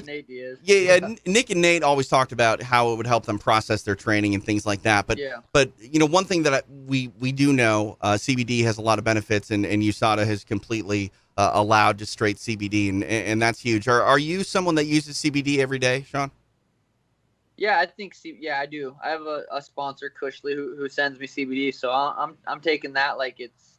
Nate Diaz. Yeah. Nick and Nate always talked about how it would help them process their training and things like that. But one thing that we do know, CBD has a lot of benefits, and USADA has completely allowed just straight CBD, and that's huge. Are you someone that uses CBD every day, Sean? Yeah, I think I do. I have a sponsor, Cushley, who sends me CBD, so I'm taking that like it's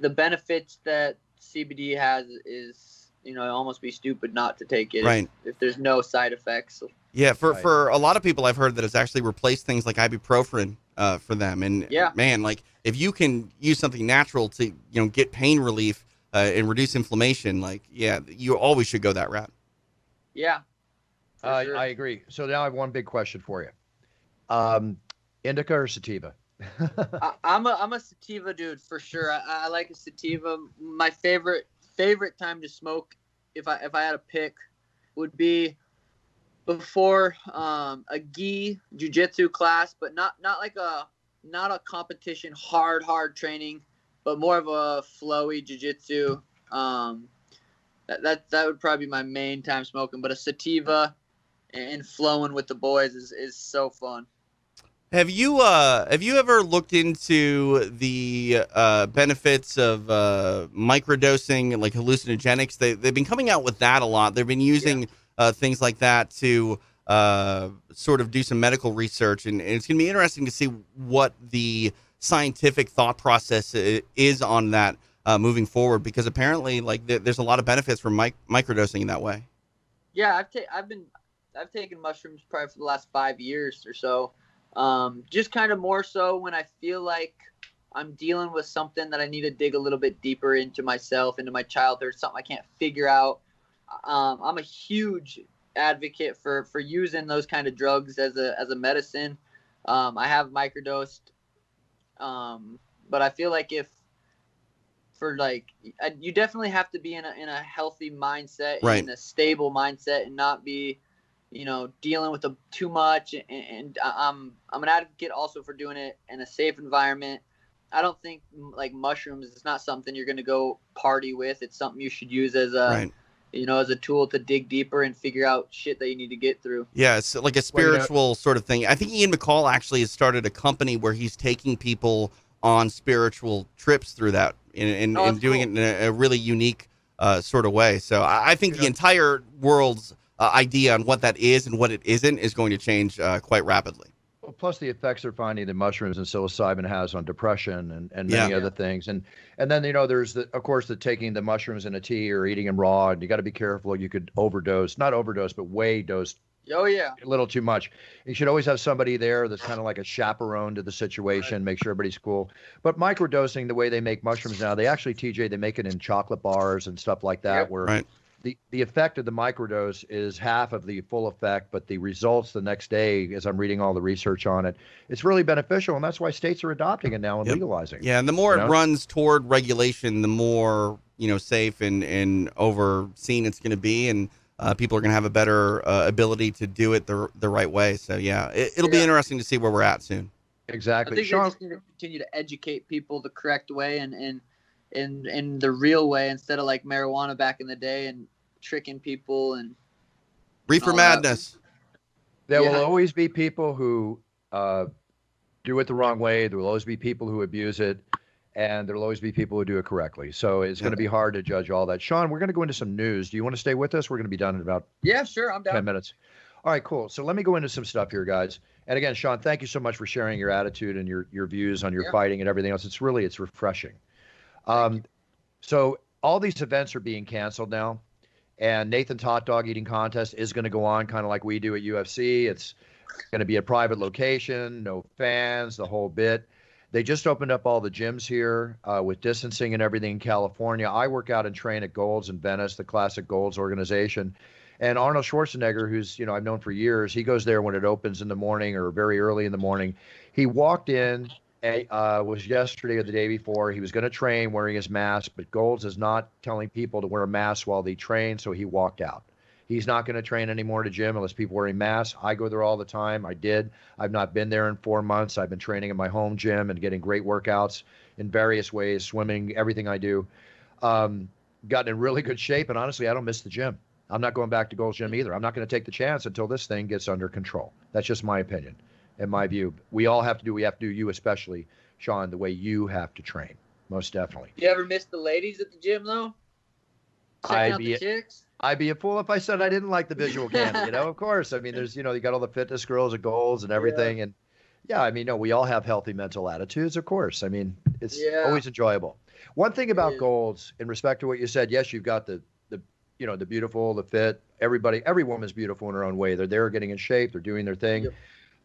the benefits that CBD has is almost be stupid not to take it, right, if there's no side effects. Yeah, for a lot of people, I've heard that it's actually replaced things like ibuprofen for them. And man, like if you can use something natural to get pain relief and reduce inflammation, like you always should go that route. Yeah. Sure. I agree. So now I have one big question for you. Indica or sativa? I'm a sativa dude for sure. I like a sativa. My favorite time to smoke, if I had to pick, would be before a gi jiu-jitsu class, but not a competition hard training, but more of a flowy jiu-jitsu. That would probably be my main time smoking, but a sativa and flowing with the boys is so fun. Have you ever looked into the benefits of microdosing, like hallucinogenics? They've been coming out with that a lot. They've been using things like that to sort of do some medical research, and it's going to be interesting to see what the scientific thought process is on that moving forward, because apparently there's a lot of benefits from microdosing in that way. Yeah, I've taken mushrooms probably for the last 5 years or so. Just kind of more so when I feel like I'm dealing with something that I need to dig a little bit deeper into myself, into my childhood, something I can't figure out. I'm a huge advocate for using those kind of drugs as a medicine. I have microdosed, but I feel like you definitely have to be in a healthy mindset, right, in a stable mindset, and not be dealing with them too much. And I'm an advocate also for doing it in a safe environment. I don't think like mushrooms, it's not something you're going to go party with. It's something you should use as a, as a tool to dig deeper and figure out shit that you need to get through. Yeah, it's like a spiritual sort of thing. I think Ian McCall actually has started a company where he's taking people on spiritual trips through that and doing it in a really unique sort of way. So I think the entire world's idea on what that is and what it isn't is going to change quite rapidly. Well, plus the effects they're finding that mushrooms and psilocybin has on depression and many other things. And then, there's of course, the taking the mushrooms in a tea or eating them raw, and you got to be careful. You could not overdose, but way dose. Oh, yeah. A little too much. You should always have somebody there that's kind of like a chaperone to the situation, make sure everybody's cool. But microdosing, the way they make mushrooms now, they actually, TJ, they make it in chocolate bars and stuff like that, where the effect of the microdose is half of the full effect, but the results the next day, as I'm reading all the research on it, it's really beneficial, and that's why states are adopting it now and Yep. legalizing. Yeah, and the more You it know? runs toward regulation, the more safe and overseen it's going to be, and people are going to have a better ability to do it the right way. So yeah, it'll be interesting to see where we're at soon. I Exactly, think they Sean. just need to continue to educate people the correct way and in the real way, instead of like marijuana back in the day and tricking people and Reefer all that. madness. There will Yeah. always be people who do it the wrong way. There will always be people who abuse it, and there will always be people who do it correctly. So it's going to be hard to judge all that. Sean, we're going to go into some news. Do you want to stay with us? We're going to be done in about Yeah, sure, I'm 10 down. minutes. All right, cool. So let me go into some stuff here, guys. And again, Sean, thank you so much for sharing your attitude and your views on your fighting and everything else. It's refreshing. So all these events are being canceled now, and Nathan's hot dog eating contest is going to go on kind of like we do at UFC. It's going to be a private location, no fans, the whole bit. They just opened up all the gyms here with distancing and everything in California. I work out and train at Gold's in Venice, the classic Gold's organization. And Arnold Schwarzenegger, who's, I've known for years, he goes there when it opens in the morning or very early in the morning. He walked in, was yesterday or the day before. He was going to train wearing his mask, but Gold's is not telling people to wear a mask while they train, so he walked out. He's not going to train anymore at a gym unless people wearing masks. I go there all the time. I did. I've not been there in 4 months. I've been training in my home gym and getting great workouts in various ways, swimming, everything I do. Gotten in really good shape, and honestly, I don't miss the gym. I'm not going back to Gold's Gym either. I'm not going to take the chance until this thing gets under control. That's just my opinion and my view. We all have to do, you especially, Sean, the way you have to train, most definitely. You ever miss the ladies at the gym, though? Checking out the chicks? I'd be a fool if I said I didn't like the visual candy, of course. I mean, there's, you got all the fitness girls at Gold's and everything. And yeah, I mean, no, we all have healthy mental attitudes, of course. I mean, it's always enjoyable. One thing about Gold's, in respect to what you said, yes, you've got the beautiful, the fit, every woman's beautiful in her own way. They're there getting in shape. They're doing their thing. Yep.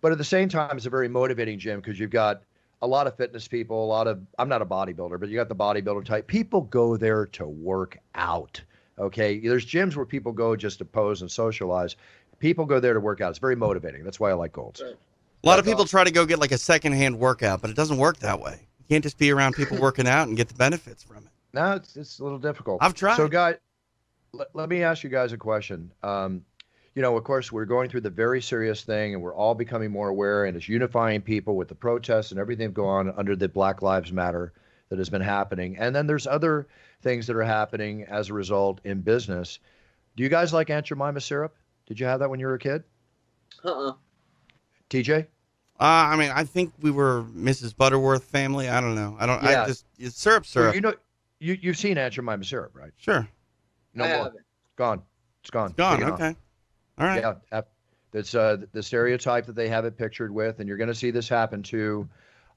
But at the same time, it's a very motivating gym because you've got a lot of fitness people, I'm not a bodybuilder, but you got the bodybuilder type. People go there to work out. Okay. There's gyms where people go just to pose and socialize. People go there to work out. It's very motivating. That's why I like Gold's. Right. A lot of people try to go get like a secondhand workout, but it doesn't work that way. You can't just be around people working out and get the benefits from it. No, it's a little difficult. I've tried. So, guys, let me ask you guys a question. Of course, we're going through the very serious thing, and we're all becoming more aware, and it's unifying people with the protests and everything going on under the Black Lives Matter that has been happening. And then there's other things that are happening as a result in business. Do you guys like Aunt Jemima syrup? Did you have that when you were a kid? TJ? I mean, I think we were Mrs. Butterworth family. I don't know. It's syrup. Well, you've seen Aunt Jemima syrup, right? Sure. No more. It's gone. It's gone. It's gone. Okay. All right. Yeah. That's the stereotype that they have it pictured with, and you're going to see this happen too.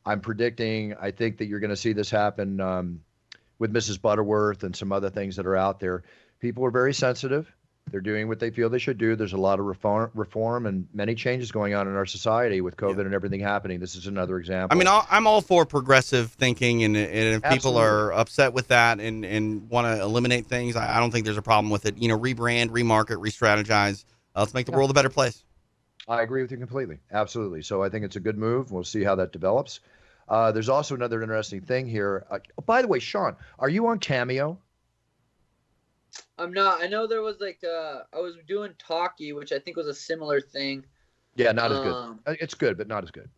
I think that you're going to see this happen with Mrs. Butterworth and some other things that are out there. People are very sensitive. They're doing what they feel they should do. There's a lot of reform and many changes going on in our society with COVID and everything happening. This is another example. I mean, I'm all for progressive thinking, and if people are upset with that and want to eliminate things, I don't think there's a problem with it. Rebrand, remarket, re-strategize. Let's make the world a better place. I agree with you completely. Absolutely. So I think it's a good move. We'll see how that develops. There's also another interesting thing here. By the way, Sean, are you on Cameo? I'm not. I know there was I was doing Talkie, which I think was a similar thing. Yeah, not as good. It's good, but not as good.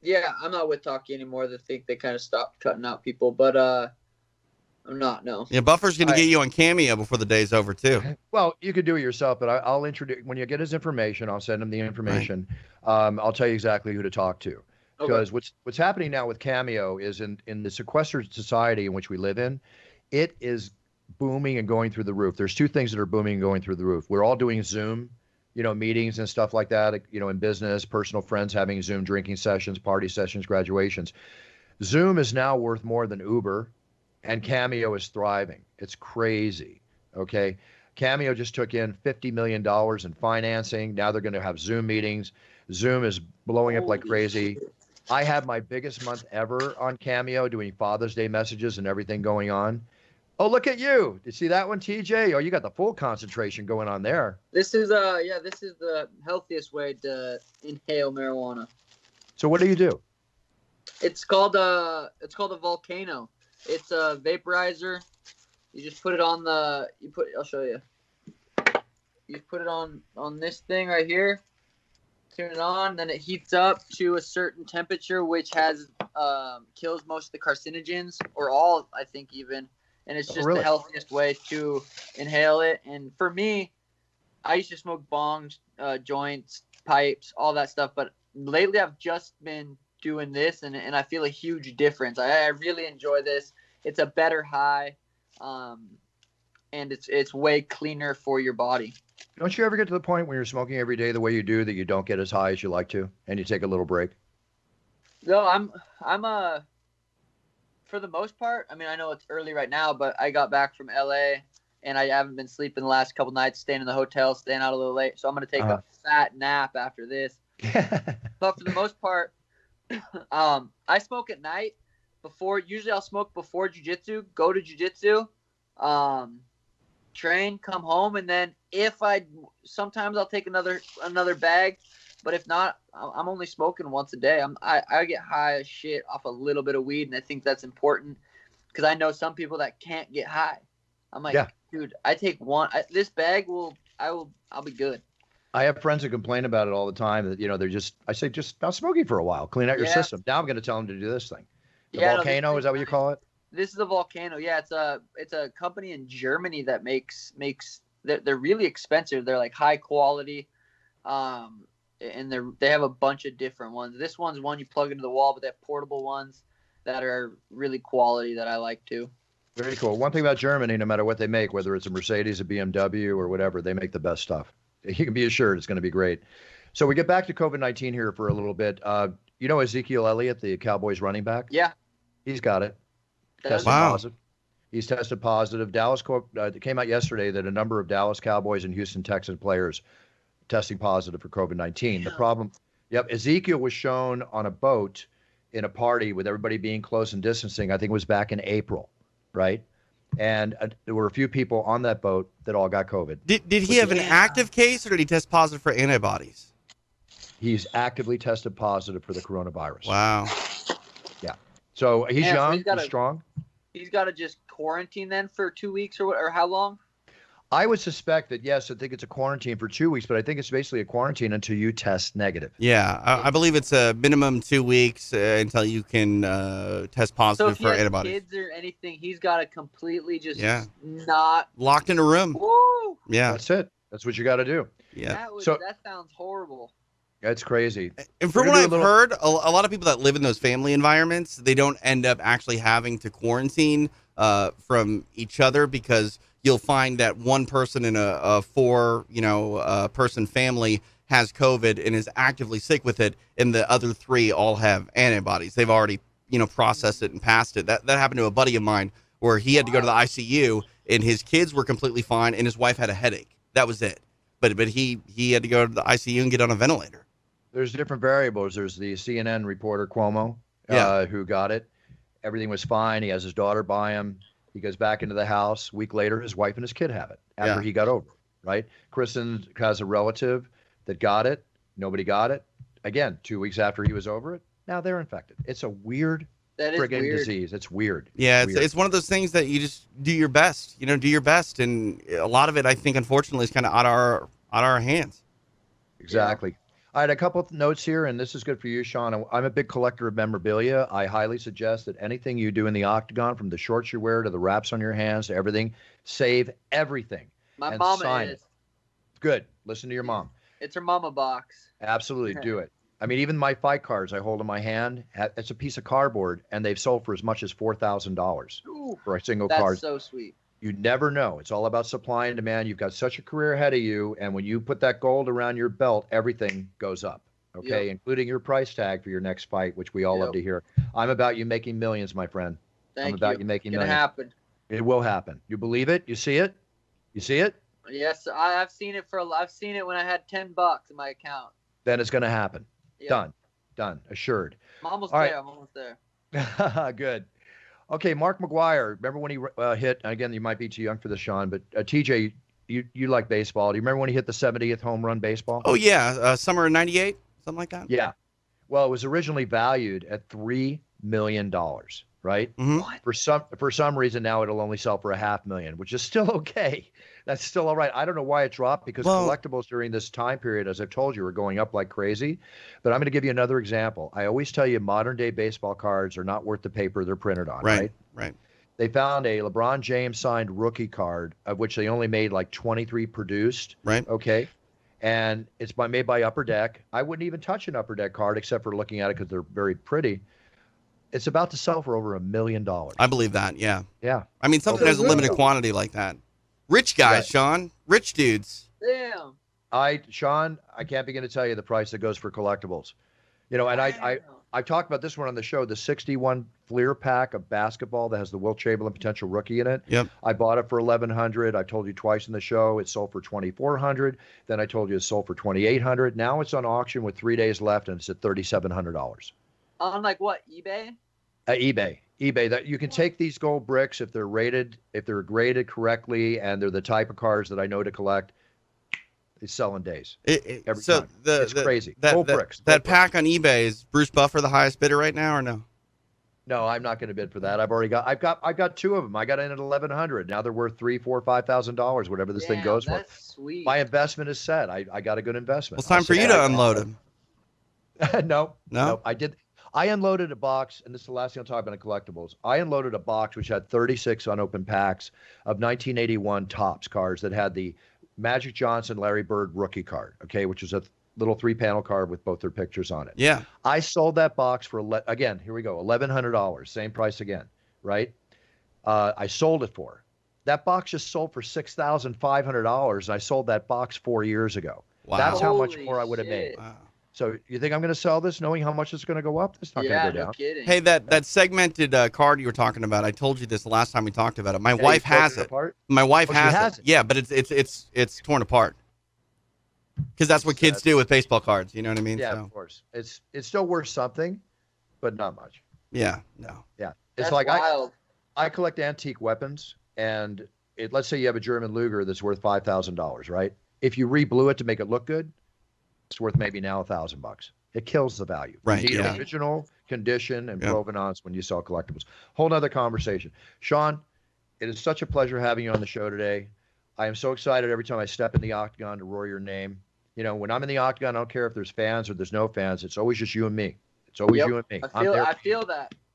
Yeah, I'm not with Talkie anymore. I think they kind of stopped cutting out people, but I'm not. No. Yeah, Buffer's going to get you on Cameo before the day's over too. Well, you could do it yourself, but I'll introduce when you get his information. I'll send him the information. Right. I'll tell you exactly who to talk to. Because what's happening now with Cameo is in the sequestered society in which we live in, it is booming and going through the roof. There's two things that are booming and going through the roof. We're all doing Zoom, meetings and stuff like that, in business, personal friends having Zoom drinking sessions, party sessions, graduations. Zoom is now worth more than Uber, and Cameo is thriving. It's crazy. Okay. Cameo just took in $50 million in financing. Now they're going to have Zoom meetings. Zoom is blowing up like crazy. I had my biggest month ever on Cameo doing Father's Day messages and everything going on. Oh, look at you. You see that one, TJ? Oh, you got the full concentration going on there. This is this is the healthiest way to inhale marijuana. So what do you do? It's called a volcano. It's a vaporizer. You just put it on I'll show you. You put it on this thing right here. Turn it on, then it heats up to a certain temperature, which has kills most of the carcinogens, or all, I think, even. And it's just really? the healthiest way to inhale it. And for me, I used to smoke bongs, joints, pipes, all that stuff. But lately, I've just been doing this, and I feel a huge difference. I really enjoy this. It's a better high, and it's way cleaner for your body. Don't you ever get to the point when you're smoking every day the way you do that you don't get as high as you like to, and you take a little break? No, I'm for the most part. I mean, I know it's early right now, but I got back from LA and I haven't been sleeping the last couple nights, staying in the hotel, staying out a little late. So I'm gonna take a fat nap after this. But for the most part, I smoke at night before. Usually, I'll smoke before jiu-jitsu. Go to jiu-jitsu, train, come home, and then sometimes I'll take another bag. But if not, I'm only smoking once a day. I get high as shit off a little bit of weed, and I think that's important because I know some people that can't get high. I'm like, dude, I take one. This bag I'll be good. I have friends who complain about it all the time. That I say just stop smoking for a while, clean out your system. Now I'm going to tell them to do this thing. The volcano, is that what you call it? This is a volcano. Yeah, it's a company in Germany that makes. They're really expensive. They're like high quality. And they have a bunch of different ones. This one's one you plug into the wall, but they have portable ones that are really quality that I like too. Very cool. One thing about Germany, no matter what they make, whether it's a Mercedes, a BMW, or whatever, they make the best stuff. You can be assured it's going to be great. So we get back to COVID-19 here for a little bit. Ezekiel Elliott, the Cowboys running back? Yeah. He's got it. Tested positive. He's tested positive. Dallas came out yesterday that a number of Dallas Cowboys and Houston Texans players testing positive for COVID-19. Yeah. The problem, Ezekiel was shown on a boat in a party with everybody being close and distancing. I think it was back in April, right? And there were a few people on that boat that all got COVID. Did he have an active case, or did he test positive for antibodies? He's actively tested positive for the coronavirus. Wow. Yeah. So he's young, he's strong. He's got to just quarantine then for 2 weeks or how long? I would suspect that, yes, I think it's a quarantine for 2 weeks, but I think it's basically a quarantine until you test negative. Yeah, I believe it's a minimum 2 weeks until you can test positive for antibodies. So if he has kids or anything, he's got to completely just not... Locked in a room. Woo! Yeah. That's it. That's what you got to do. Yeah. That sounds horrible. That's crazy. And from what I've heard, a lot of people that live in those family environments, they don't end up actually having to quarantine from each other because... You'll find that one person in a four, person family has COVID and is actively sick with it, and the other three all have antibodies. They've already, processed it and passed it. That happened to a buddy of mine where he had to go to the ICU, and his kids were completely fine, and his wife had a headache. That was it. But he had to go to the ICU and get on a ventilator. There's different variables. There's the CNN reporter Cuomo, who got it. Everything was fine. He has his daughter by him. He goes back into the house. A week later, his wife and his kid have it after he got over it, right? Kristen has a relative that got it. Nobody got it. Again, 2 weeks after he was over it, now they're infected. It's a weird friggin' disease. It's weird. Yeah, it's one of those things that you just do your best. Do your best. And a lot of it, I think, unfortunately, is kind of out our hands. Exactly. Yeah. I had a couple of notes here, and this is good for you, Sean. I'm a big collector of memorabilia. I highly suggest that anything you do in the octagon, from the shorts you wear to the wraps on your hands to everything, save everything. My mama is. Good. Listen to your mom. It's her mama box. Absolutely. Do it. I mean, even my fight cards I hold in my hand, it's a piece of cardboard, and they've sold for as much as $4,000 for a single card. That's so sweet. You never know. It's all about supply and demand. You've got such a career ahead of you, and when you put that gold around your belt, everything goes up, okay, including your price tag for your next fight, which we all love to hear. I'm about you making millions, my friend. I'm about you making millions. It's going to happen. It will happen. You believe it? You see it? You see it? Yes, I've seen it I've seen it when I had $10 in my account. Then it's going to happen. Yep. Done. Assured. I'm almost there. I'm almost there. Good. Okay, Mark McGuire. Remember when he hit? Again, you might be too young for this, Sean, but TJ, you like baseball. Do you remember when he hit the 70th home run baseball? Oh yeah, summer of '98, something like that. Yeah. Well, it was originally valued at $3 million, right? Mm-hmm. What? For some reason now it'll only sell for $500,000, which is still okay. That's still all right. I don't know why it dropped because collectibles during this time period, as I've told you, are going up like crazy. But I'm going to give you another example. I always tell you modern day baseball cards are not worth the paper they're printed on, right? Right. They found a LeBron James signed rookie card of which they only made like 23 produced. Right. Okay. And it's made by Upper Deck. I wouldn't even touch an Upper Deck card except for looking at it because they're very pretty. It's about to sell for over $1 million. I believe that. Yeah. Yeah. I mean, something has a limited quantity like that. Rich guys, right. Sean. Rich dudes. Damn. Sean, I can't begin to tell you the price that goes for collectibles. You know, and I've talked about this one on the show, the 61 Fleer pack of basketball that has the Wilt Chamberlain potential rookie in it. Yep. I bought it for $1,100. I told you twice in the show it sold for $2,400. Then I told you it sold for $2,800. Now it's on auction with 3 days left, and it's at $3,700. On like what, eBay? eBay. That you can take these gold bricks if they're graded correctly, and they're the type of cards that I know to collect. They sell in days. Every time. It's crazy. Gold bricks. That pack on eBay, is Bruce Buffer the highest bidder right now, or no? No, I'm not going to bid for that. I've got two of them. I got in at $1,100. Now they're worth $3,000, $4,000, $5,000, whatever this thing goes for. That's sweet. My investment is set. I got a good investment. Well, it's time for you to unload them. No. I unloaded a box, and this is the last thing I'll talk about in collectibles. I unloaded a box which had 36 unopened packs of 1981 Topps cards that had the Magic Johnson, Larry Bird rookie card, okay, which is a little 3-panel card with both their pictures on it. Yeah. I sold that box for, again, here we go, $1,100, same price again, right? I sold it for. That box just sold for $6,500, and I sold that box 4 years ago. Wow. That's how much more I would have made. Wow. So you think I'm going to sell this knowing how much it's going to go up? It's not going to go down. No kidding. Hey, that segmented card you were talking about, I told you this the last time we talked about it. My wife has it. My wife has it. Yeah, but it's torn apart. Because that's what kids do with baseball cards. You know what I mean? Yeah, of course. It's still worth something, but not much. Yeah, no. Yeah. It's like wild. I collect antique weapons, and let's say you have a German Luger that's worth $5,000, right? If you re-blew it to make it look good, it's worth maybe now $1,000. It kills the value. Right. You need original condition and provenance when you sell collectibles. Whole nother conversation. Sean, it is such a pleasure having you on the show today. I am so excited every time I step in the octagon to roar your name. You know, when I'm in the octagon, I don't care if there's fans or there's no fans. It's always just you and me. It's always you and me. I feel that.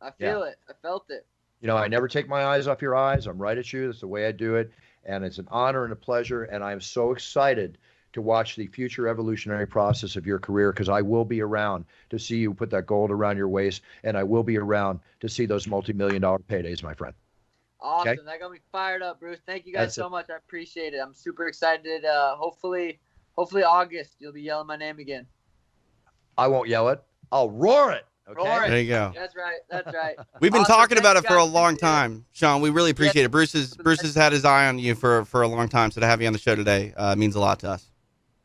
I feel it. I felt it. You know, I never take my eyes off your eyes. I'm right at you. That's the way I do it. And it's an honor and a pleasure. And I'm so excited to watch the future evolutionary process of your career, because I will be around to see you put that gold around your waist, and I will be around to see those multi-million-dollar paydays, my friend. Awesome. Okay? That got me fired up, Bruce. Thank you guys so much. I appreciate it. I'm super excited. Hopefully August, you'll be yelling my name again. I won't yell it. I'll roar it. Okay. Roar it. There you go. That's right. We've been talking about it for a long time, Sean. We really appreciate it. Bruce has had his eye on you for a long time, so to have you on the show today means a lot to us.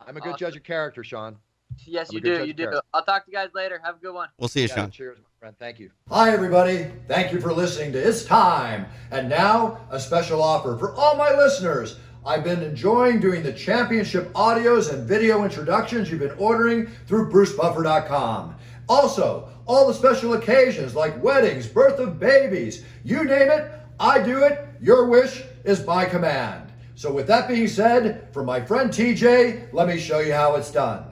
I'm a good judge of character, Sean. Yes, you do. I'll talk to you guys later. Have a good one. We'll see you, Sean. Cheers, my friend. Thank you. Hi, everybody. Thank you for listening to It's Time. And now, a special offer for all my listeners. I've been enjoying doing the championship audios and video introductions you've been ordering through BruceBuffer.com. Also, all the special occasions like weddings, birth of babies, you name it, I do it. Your wish is my command. So with that being said, for my friend TJ, let me show you how it's done.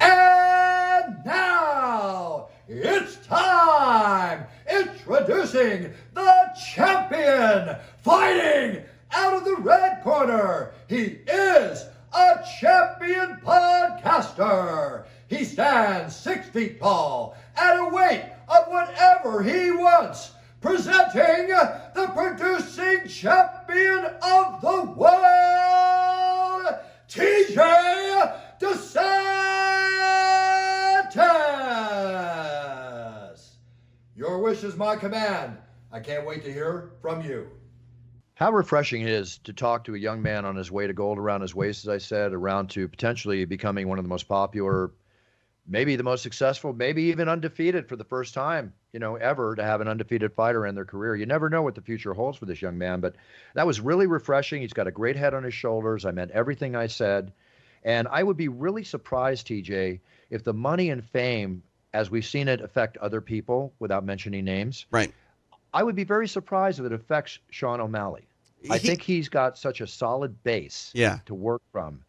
And now, it's time! Introducing the champion, fighting out of the red corner. He is a champion podcaster. He stands 6 feet tall at a weight of whatever he wants. Presenting the producing champion of the world, TJ DeSantis. Your wish is my command. I can't wait to hear from you. How refreshing it is to talk to a young man on his way to gold around his waist, as I said, around to potentially becoming one of the most popular maybe the most successful, maybe even undefeated for the first time, ever to have an undefeated fighter in their career. You never know what the future holds for this young man, but that was really refreshing. He's got a great head on his shoulders. I meant everything I said. And I would be really surprised, TJ, if the money and fame, as we've seen it affect other people without mentioning names, Right. I would be very surprised if it affects Sean O'Malley. I think he's got such a solid base to work from.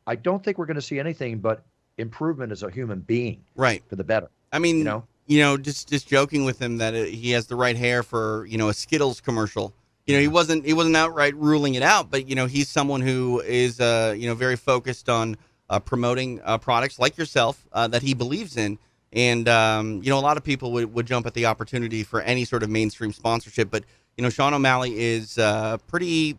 I don't think we're going to see anything but improvement as a human being, right, for the better. I mean, just joking with him that he has the right hair for a Skittles commercial. He wasn't outright ruling it out, but he's someone who is very focused on promoting products like yourself that he believes in, and a lot of people would jump at the opportunity for any sort of mainstream sponsorship, but Sean O'Malley is pretty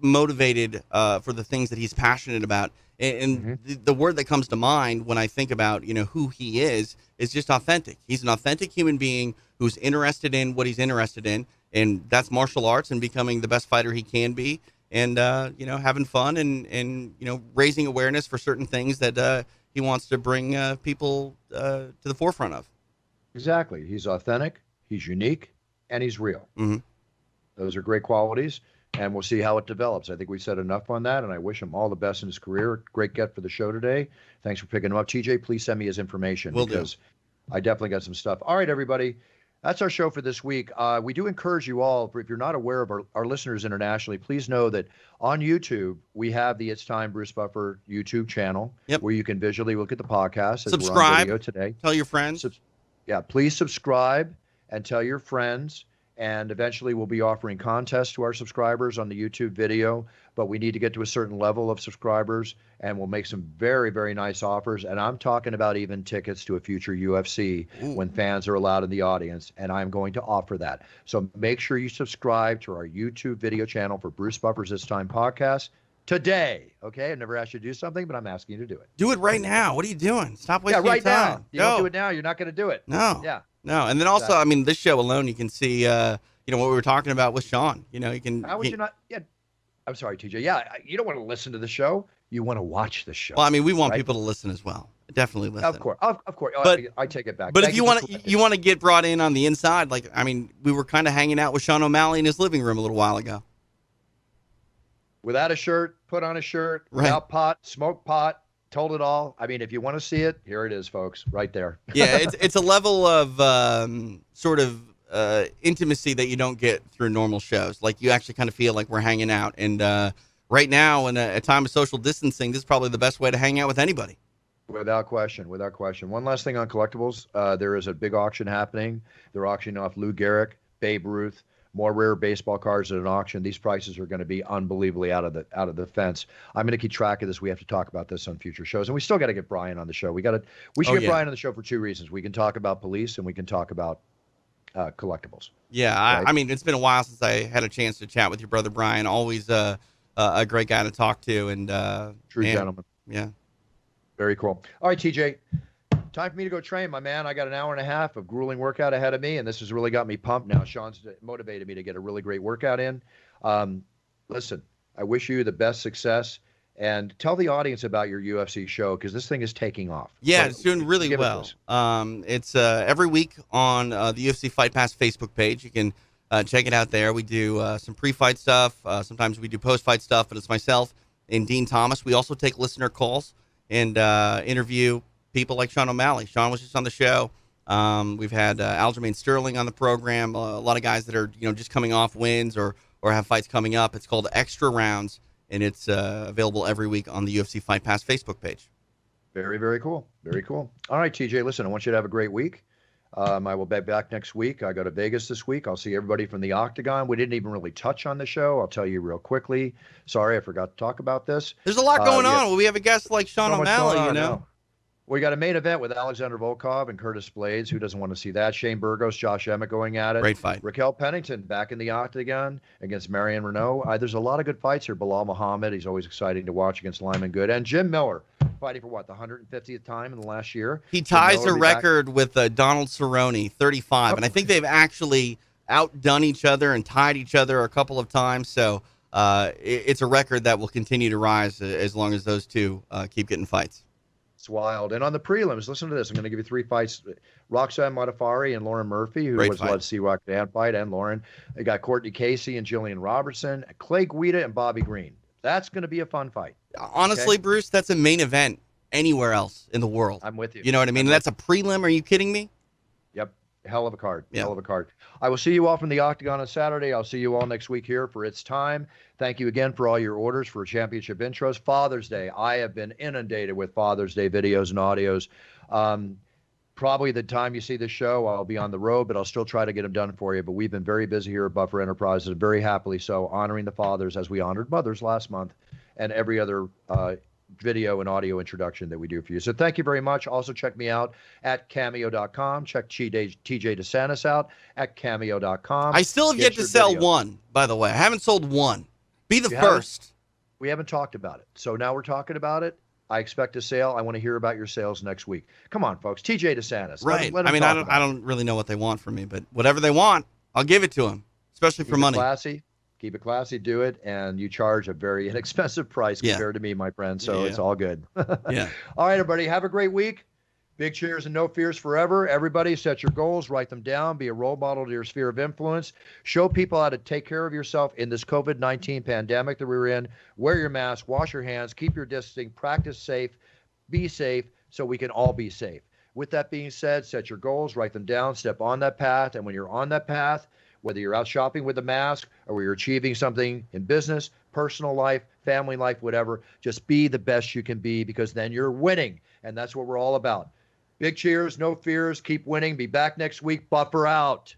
motivated for the things that he's passionate about. And the word that comes to mind when I think about, who he is just authentic. He's an authentic human being who's interested in what he's interested in, and that's martial arts and becoming the best fighter he can be, and, having fun and raising awareness for certain things that he wants to bring people to the forefront of. Exactly. He's authentic, he's unique, and he's real. Mm-hmm. Those are great qualities. And we'll see how it develops. I think we said enough on that, and I wish him all the best in his career. Great get for the show today. Thanks for picking him up. TJ, please send me his information because I definitely got some stuff. All right, everybody. That's our show for this week. We do encourage you all, if you're not aware of our listeners internationally, please know that on YouTube, we have the It's Time Bruce Buffer YouTube channel where you can visually look at the podcast. As subscribe. We're on video today. Tell your friends. Please subscribe and tell your friends. And eventually we'll be offering contests to our subscribers on the YouTube video, but we need to get to a certain level of subscribers, and we'll make some very, very nice offers. And I'm talking about even tickets to a future UFC when fans are allowed in the audience, and I'm going to offer that. So make sure you subscribe to our YouTube video channel for Bruce Buffer's This Time podcast today. Okay? I never asked you to do something, but I'm asking you to do it. Do it right now. What are you doing? Stop wasting right your time. now. You don't do it now, you're not going to do it. No. Yeah. No, and then also, I mean, this show alone, you can see, what we were talking about with Sean. You can. How would you not? Yeah, I'm sorry, TJ. Yeah, you don't want to listen to the show. You want to watch the show. Well, I mean, we want people to listen as well. Definitely listen. Of course, of course. But I take it back. But if you want to get brought in on the inside, like, I mean, we were kind of hanging out with Sean O'Malley in his living room a little while ago. Without a shirt, put on a shirt. Right. Without pot, smoke pot. Told it all. I mean, if you want to see it, here it is, folks, right there. Yeah, it's a level of sort of intimacy that you don't get through normal shows. Like, you actually kind of feel like we're hanging out. And right now, in a time of social distancing, this is probably the best way to hang out with anybody. Without question, without question. One last thing on collectibles. There is a big auction happening. They're auctioning off Lou Gehrig, Babe Ruth, more rare baseball cards at an auction. These prices are going to be unbelievably out of the fence. I'm going to keep track of this. We have to talk about this on future shows, and we still got to get Brian on the show. We should get Brian on the show for two reasons. We can talk about police, and we can talk about collectibles. Yeah, right? I mean, it's been a while since I had a chance to chat with your brother Brian. Always a great guy to talk to, and true gentleman. Yeah, very cool. All right, TJ. Time for me to go train, my man. I got an hour and a half of grueling workout ahead of me, and this has really got me pumped now. Sean's motivated me to get a really great workout in. Listen, I wish you the best success, and tell the audience about your UFC show because this thing is taking off. Yeah, so it's doing really well. It's every week on the UFC Fight Pass Facebook page. You can check it out there. We do some pre-fight stuff. Sometimes we do post-fight stuff, but it's myself and Dean Thomas. We also take listener calls and interview people like Sean O'Malley. Sean was just on the show. We've had Aljamain Sterling on the program. A lot of guys that are just coming off wins or have fights coming up. It's called Extra Rounds, and it's available every week on the UFC Fight Pass Facebook page. Very, very cool. Very cool. All right, TJ, listen, I want you to have a great week. I will be back next week. I go to Vegas this week. I'll see everybody from the Octagon. We didn't even really touch on the show. I'll tell you real quickly. Sorry, I forgot to talk about this. There's a lot going on. We have a guest like Sean O'Malley, We got a main event with Alexander Volkov and Curtis Blades. Who doesn't want to see that? Shane Burgos, Josh Emmett going at it. Great fight. Raquel Pennington back in the Octagon against Marion Renault. There's a lot of good fights here. Bilal Muhammad, he's always exciting to watch against Lyman Good. And Jim Miller fighting for the 150th time in the last year. He ties a record with Donald Cerrone, 35. And I think they've actually outdone each other and tied each other a couple of times. So it's a record that will continue to rise as long as those two keep getting fights. It's wild. And on the prelims, listen to this. I'm going to give you 3 fights. Roxanne Modafari and Lauren Murphy, who Great was fight. led C-Rock Dan fight, and Lauren. They got Courtney Casey and Jillian Robertson, Clay Guida and Bobby Green. That's going to be a fun fight. Honestly, Okay? Bruce, that's a main event anywhere else in the world. I'm with you. You know what I mean? And that's a prelim. Are you kidding me? Yep. Hell of a card. Yeah. Hell of a card. I will see you all from the Octagon on Saturday. I'll see you all next week here for It's Time. Thank you again for all your orders for championship intros. Father's Day. I have been inundated with Father's Day videos and audios. Probably the time you see this show, I'll be on the road, but I'll still try to get them done for you. But we've been very busy here at Buffer Enterprises, and very happily so, honoring the fathers as we honored mothers last month, and every other video and audio introduction that we do for you. So thank you very much. Also check me out at cameo.com. Check TJ DeSantis out at cameo.com. I still have yet to sell one, by the way. I haven't sold one. Be the first. We haven't talked about it. So now we're talking about it. I expect a sale. I want to hear about your sales next week. Come on, folks. TJ DeSantis. Right. I don't really know what they want from me, but whatever they want, I'll give it to them, especially for money. Keep it classy, do it, and you charge a very inexpensive price compared to me, my friend, so it's all good. Yeah. All right, everybody, have a great week. Big cheers and no fears forever. Everybody, set your goals, write them down, be a role model to your sphere of influence. Show people how to take care of yourself in this COVID-19 pandemic that we're in. Wear your mask, wash your hands, keep your distancing, practice safe, be safe, so we can all be safe. With that being said, set your goals, write them down, step on that path, and when you're on that path, whether you're out shopping with a mask or you're achieving something in business, personal life, family life, whatever, just be the best you can be, because then you're winning. And that's what we're all about. Big cheers, no fears, keep winning. Be back next week. Buffer out.